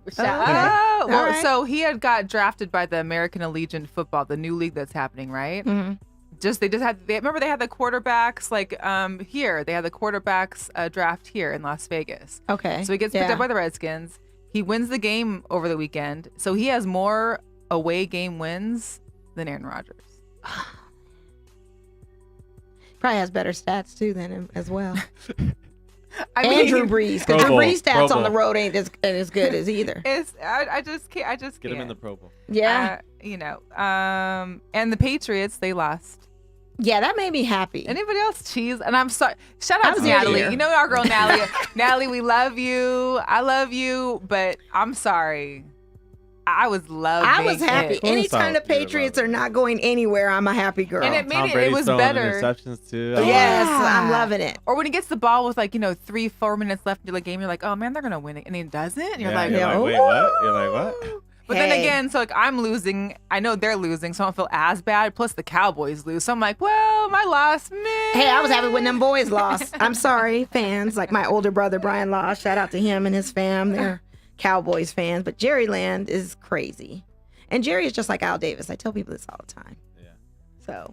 Well, so he had got drafted by the American Allegiant Football, the new league that's happening, right? Mm-hmm. remember they had the quarterbacks here. They had the quarterbacks draft here in Las Vegas. Okay. So he gets picked up by the Redskins. He wins the game over the weekend. So he has more away game wins than Aaron Rodgers. Probably has better stats too than him as well. Drew Brees, because Drew Brees stats on the road ain't as good as either. I just can't. Get him in the Pro Bowl. Yeah. And the Patriots, they lost. Yeah, that made me happy. Anybody else cheese? And I'm sorry. Shout out to Natalie. You know our girl Natalie. Natalie, we love you. I love you, but I'm sorry. I was happy. Anytime the Patriots are not going anywhere, I'm a happy girl. And it made it was better. Interceptions too. Yes, I'm loving it. Or when he gets the ball with 3-4 minutes left in the game, you're like, oh man, they're gonna win it, and he doesn't. And you're like, wait, what? You're like, what? But then again, so I'm losing. I know they're losing, so I don't feel as bad. Plus the Cowboys lose, so I'm like, well, my loss, man. Hey, I was happy when them boys lost. I'm sorry, fans. Like my older brother Brian lost. Shout out to him and his fam. They're Cowboys fans, but Jerry Land is crazy, and Jerry is just like Al Davis. I tell people this all the time. Yeah.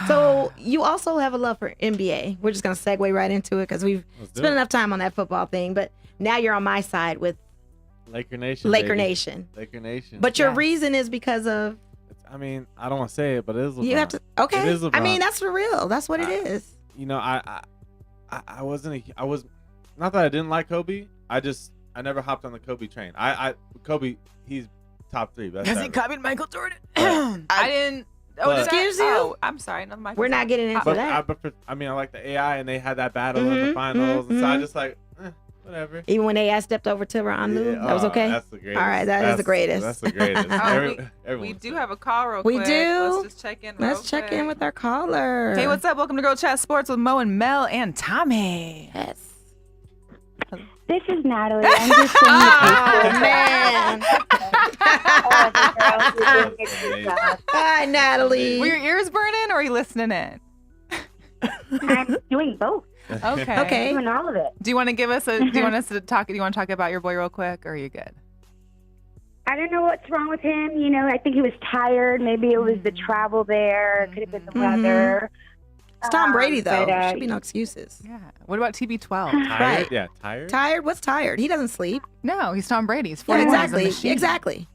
So you also have a love for NBA. We're just gonna segue right into it because we've spent enough time on that football thing. But now you're on my side with Laker Nation. Laker Nation. But your reason is because of. I mean, I don't want to say it, but it is LeBron. You have to. Okay. It is LeBron. I mean, that's for real. That's what it is. I wasn't. I was not that I didn't like Kobe. I never hopped on the Kobe train. Kobe, he's top 3. Has he copied Michael Jordan? I didn't. Excuse you? Oh, I'm sorry. No, we're not getting into that. I like the AI, and they had that battle in the finals, and so I just whatever. Even when AI stepped over to Ron Lou, that was okay? That's the greatest. All right, that's the greatest. That's the greatest. We do have a call real quick. We do? Let's just check in Let's check in with our caller. Hey, what's up? Welcome to Girl Chat Sports with Mo and Mel and Tommy. Yes. This is Natalie. I'm just saying man. Hi, Natalie. Were your ears burning or are you listening in? I'm doing both. Okay. Doing all of it. Do you want to give us do you want us to talk? Do you want to talk about your boy real quick, or are you good? I don't know what's wrong with him. I think he was tired. Maybe it was the travel there. It could have been the weather. It's Tom Brady, though. There should be no excuses. Yeah. What about TB12? Tired? Right. Yeah, tired. Tired? What's tired? He doesn't sleep. No, he's Tom Brady. He's exactly.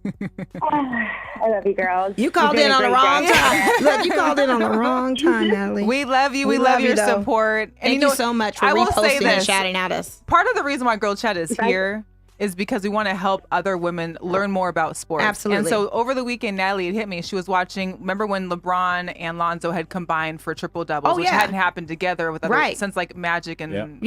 I love you, girls. You called in on the wrong time. Look, you called in on the wrong time, Natalie. We love you. We love your support. And Thank you so much for reposting and shouting at us. Part of the reason why Girl Chat is here is because we want to help other women learn more about sports. Absolutely. And so over the weekend, Natalie had hit me. She was watching, remember when LeBron and Lonzo had combined for triple doubles, which hadn't happened together with other, since Magic and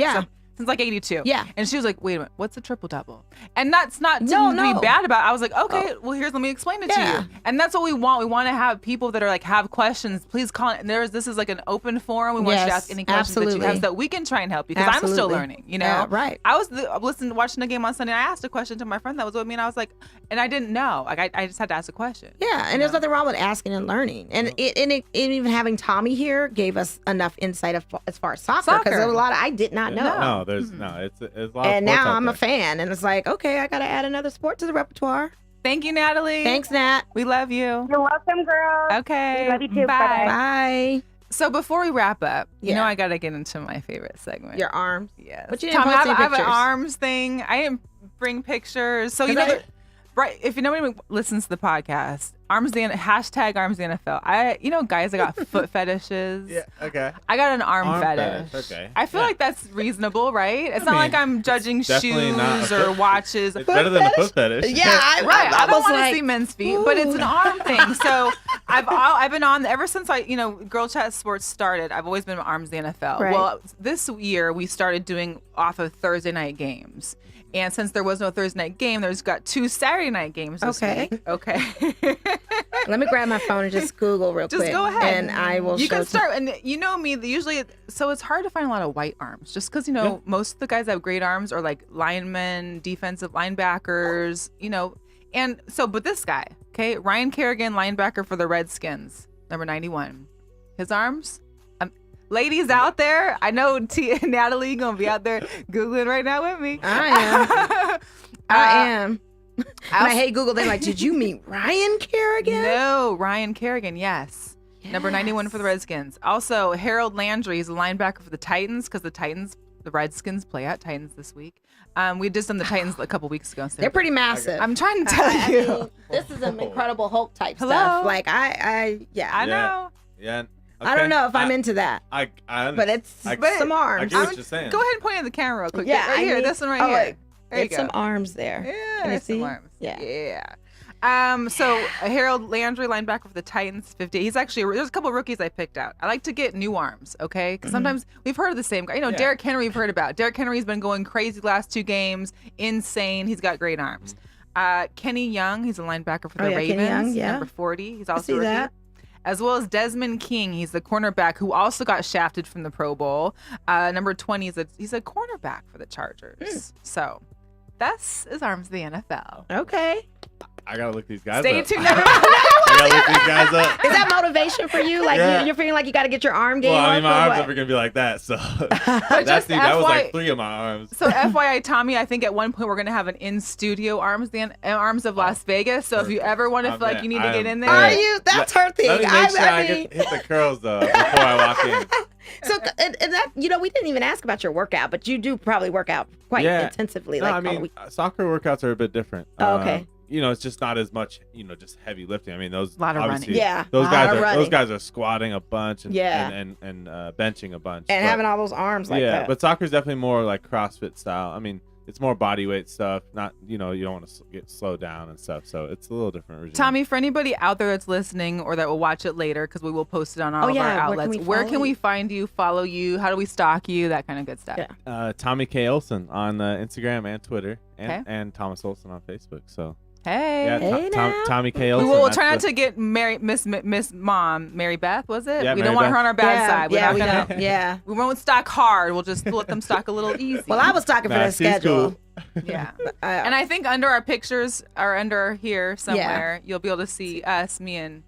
since 82. Yeah. And she was like, wait a minute, what's a triple double? And that's not to be bad about it. I was like, okay, well, let me explain it to you. And that's what we want. We want to have people that are have questions. Please call it. This is an open forum. We want you to ask any questions that you have so that we can try and help you, because I'm still learning, right. I was watching the game on Sunday, and I asked a question to my friend that was with me, and I was like, and I didn't know. I just had to ask a question. Yeah, and there's nothing wrong with asking and learning. And even having Tommy here gave us enough insight as far as soccer, because there was a lot I did not know. No, there's it's a lot. And now I'm a fan, and it's like, okay, I got to add another sport to the repertoire. Thank you, Natalie. Thanks, Nat. We love you. You're welcome, girl. Okay. We love you too. Bye. Bye. So before we wrap up, you know I got to get into my favorite segment. Your arms? Yes. But you didn't post any pictures. I have an arms thing. I didn't bring pictures. So, right, if nobody listens to the podcast, hashtag Arms the NFL. Guys that got foot fetishes. Yeah, okay. I got an arm fetish. Okay. I feel like that's reasonable, right? It's not like I'm judging shoes or watches. It's better than a foot fetish. Yeah, I don't want to see men's feet, but it's an arm thing. So I've been on ever since Girl Chat Sports started. I've always been Arms the NFL. Right. Well, this year we started doing off of Thursday night games. And since there was no Thursday night game, there's got 2 Saturday night games this week. Okay. Let me grab my phone and just Google real quick. Just go ahead. And I will You can start. And you know me, usually, so it's hard to find a lot of white arms. Just because, most of the guys that have great arms are like linemen, defensive linebackers, And so, but this guy, okay, Ryan Kerrigan, linebacker for the Redskins, number 91. His arms... Ladies out there, I know Natalie gonna be out there Googling right now with me. I am. And I hate Google. They're like, did you meet Ryan Kerrigan? No, Ryan Kerrigan, yes. Number 91 for the Redskins. Also, Harold Landry is a linebacker for the Titans because the Redskins play at Titans this week. We did some of the Titans a couple weeks ago. So they're pretty massive. I'm trying to tell you. I mean, this is some Incredible Hulk type stuff. Like I know. Yeah. Okay. I don't know if I'm into that. But it's some arms. I get what you're saying. Go ahead and point at the camera real quick. Yeah, right here. This one right here. There you it's go. some arms there. Yeah, Can you see? some arms. Yeah. So Harold Landry, linebacker for the Titans, 50. He's actually, there's a couple of rookies I picked out. I like to get new arms, okay? Because sometimes we've heard of the same guy. Derrick Henry we've heard about. Derrick Henry's been going crazy the last 2 games. Insane. He's got great arms. Kenny Young, he's a linebacker for the Ravens. Kenny Young, number 40. He's also a rookie. That. As well as Desmond King. He's the cornerback who also got shafted from the Pro Bowl. Number 20, he's a cornerback for the Chargers. So that's his arms of the NFL. Okay. I gotta look these guys Stay up. tuned. I gotta look these guys up. Is that motivation for you? Like you're feeling like you got to get your arm game Well, I up? mean, my arms never gonna be like that. So that was like 3 of my arms. So FYI, Tommy, I think at one point we're gonna have an in-studio arms of Las Vegas. So if you ever want to feel like you need to get in there, are you? That's her thing. Let me make sure I hit the curls though before I walk in. So and that we didn't even ask about your workout, but you do probably work out quite intensively. No, I mean, soccer workouts are a bit different. Oh, okay. It's just not as much, just heavy lifting. I mean, those a lot of running. Yeah, those guys are squatting a bunch and benching a bunch and having all those arms like that. Yeah, but soccer's definitely more like CrossFit style. I mean, it's more body weight stuff. Not you don't want to get slowed down and stuff. So it's a little different regime. Tommy, for anybody out there that's listening or that will watch it later, because we will post it on all of our outlets. Where can we find you? Follow you? How do we stalk you? That kind of good stuff. Yeah. Tommy K. Olsen on Instagram and Twitter, and Thomas Olsen on Facebook. So. Hey, Tommy K. Olsen. We will try not to get Miss Mom, Mary Beth, was it? Yeah, we don't want her on our bad side. We won't stock hard. We'll just let them stock a little easy. Well, I was stocking for the schedule. Cool. Yeah. And I think under our pictures or under here somewhere, you'll be able to see us, me and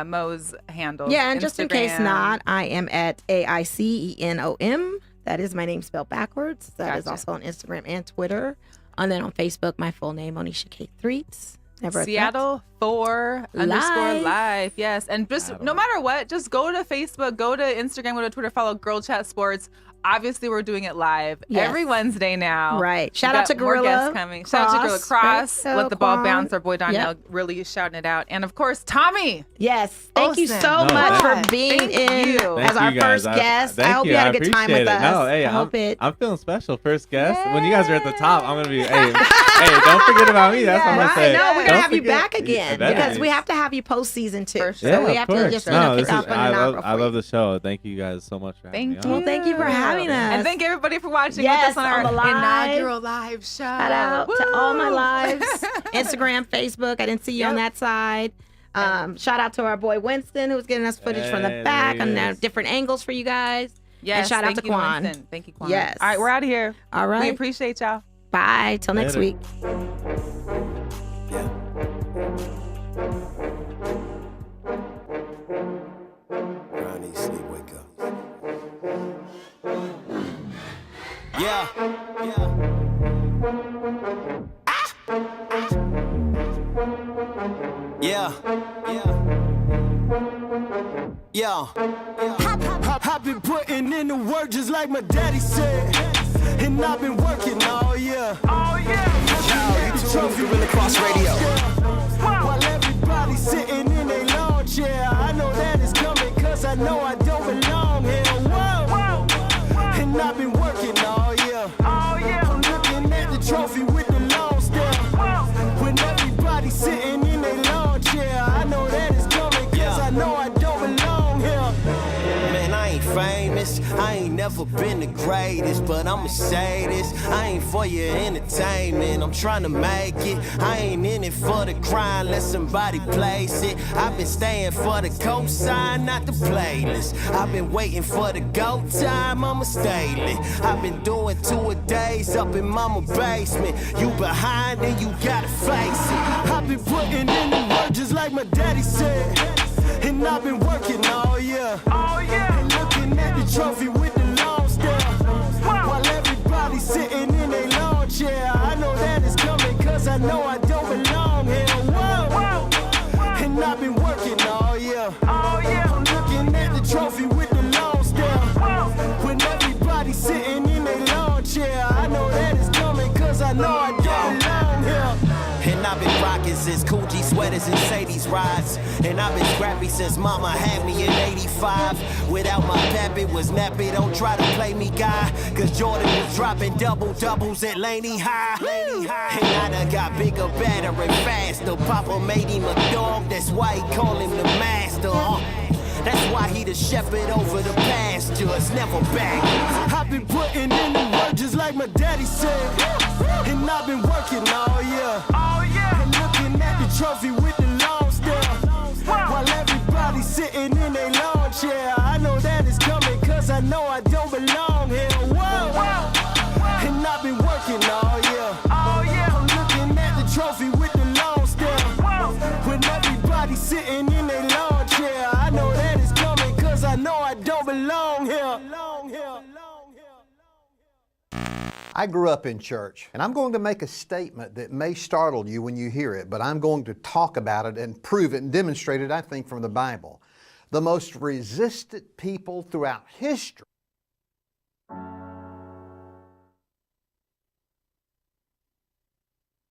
Mo's handle. Yeah, and just in case not, I am at AICENOM. That is my name spelled backwards. That is also on Instagram and Twitter. And then on Facebook, my full name, Onisha K. Threets. Seattle 4_live. Yes. And just no matter what, just go to Facebook, go to Instagram, go to Twitter, follow Girl Chat Sports. Obviously, we're doing it live every Wednesday now. Right. Shout out to Guerilla. More guests coming. Shout out to Guerilla Cross. Let the ball bounce. Our boy Donnell really shouting it out. And of course, Tommy. Yes. Thank you so much for being in as our first guest. I hope you had a good time with us. No, hey, I'm feeling special. First guest. When you guys are at the top, I'm going to be, hey, don't forget about me. That's what I'm going to say. No, we're going to have you back again because we have to have you post season 2. So we have to just kick off on the opera. I love the show. Thank you guys so much for having me. Well, thank you for having us. And thank everybody for watching with us on our inaugural live show. Shout out to all my lives. Instagram, Facebook. I didn't see you on that side. Shout out to our boy Winston, who's getting us footage from the back on different angles for you guys. Yes, and shout out to Quan. Winston. Thank you, Quan. Yes. All right, we're out of here. All right. We appreciate y'all. Bye. Till next week. Yeah. I've been putting in the work just like my daddy said, and I've been working all year. Guerilla Cross Radio. While everybody's sitting in their lawn chair, I know that it's coming 'cause I know I don't belong here. Whoa. And I've been working all year. I'm looking at the trophy with the long stare. When everybody's sitting in their lawn chair, I know that it's coming 'cause I know I don't belong here. Man, I ain't famous, I ain't never been the greatest, but I'ma say this, I ain't for your entertainment, I'm trying to make it. I ain't in it for the grind, let somebody place it. I've been staying for the cosign, not the playlist. I've been waiting for the go time, I'ma stay lit. I've been doing 2 a days up in mama basement. You behind and you gotta face it. I've been putting in the work just like my daddy said, and I've been working all year. And looking at the trophy with the long stare. While everybody's sitting in their lawn chair, I know that it's coming 'cause I know I don't belong here. Whoa. And I've been working all year. niggas is Coogee sweaters and Sadie's rides. And I've been scrappy since mama had me in 85. Without my pappy was nappy, don't try to play me, guy. Cause Jordan was dropping double-doubles at Laney High. And I done got bigger, better, and faster. Papa made him a dog, that's why he call him the master. That's why he the shepherd over the pastures, never back. I've been putting in the work just like my daddy said. And I've been working all year. And looking at the trophy with the long stare. While everybody's sitting in their lawn chair. I know that it's coming cause I know I don't belong here. Whoa. And I've been working all year. I'm looking at the trophy with the long stare. When everybody's sitting in their lawn chair. I know that it's coming cause I know I don't belong here. I grew up in church, and I'm going to make a statement that may startle you when you hear it, but I'm going to talk about it and prove it and demonstrate it, I think, from the Bible. The most resistant people throughout history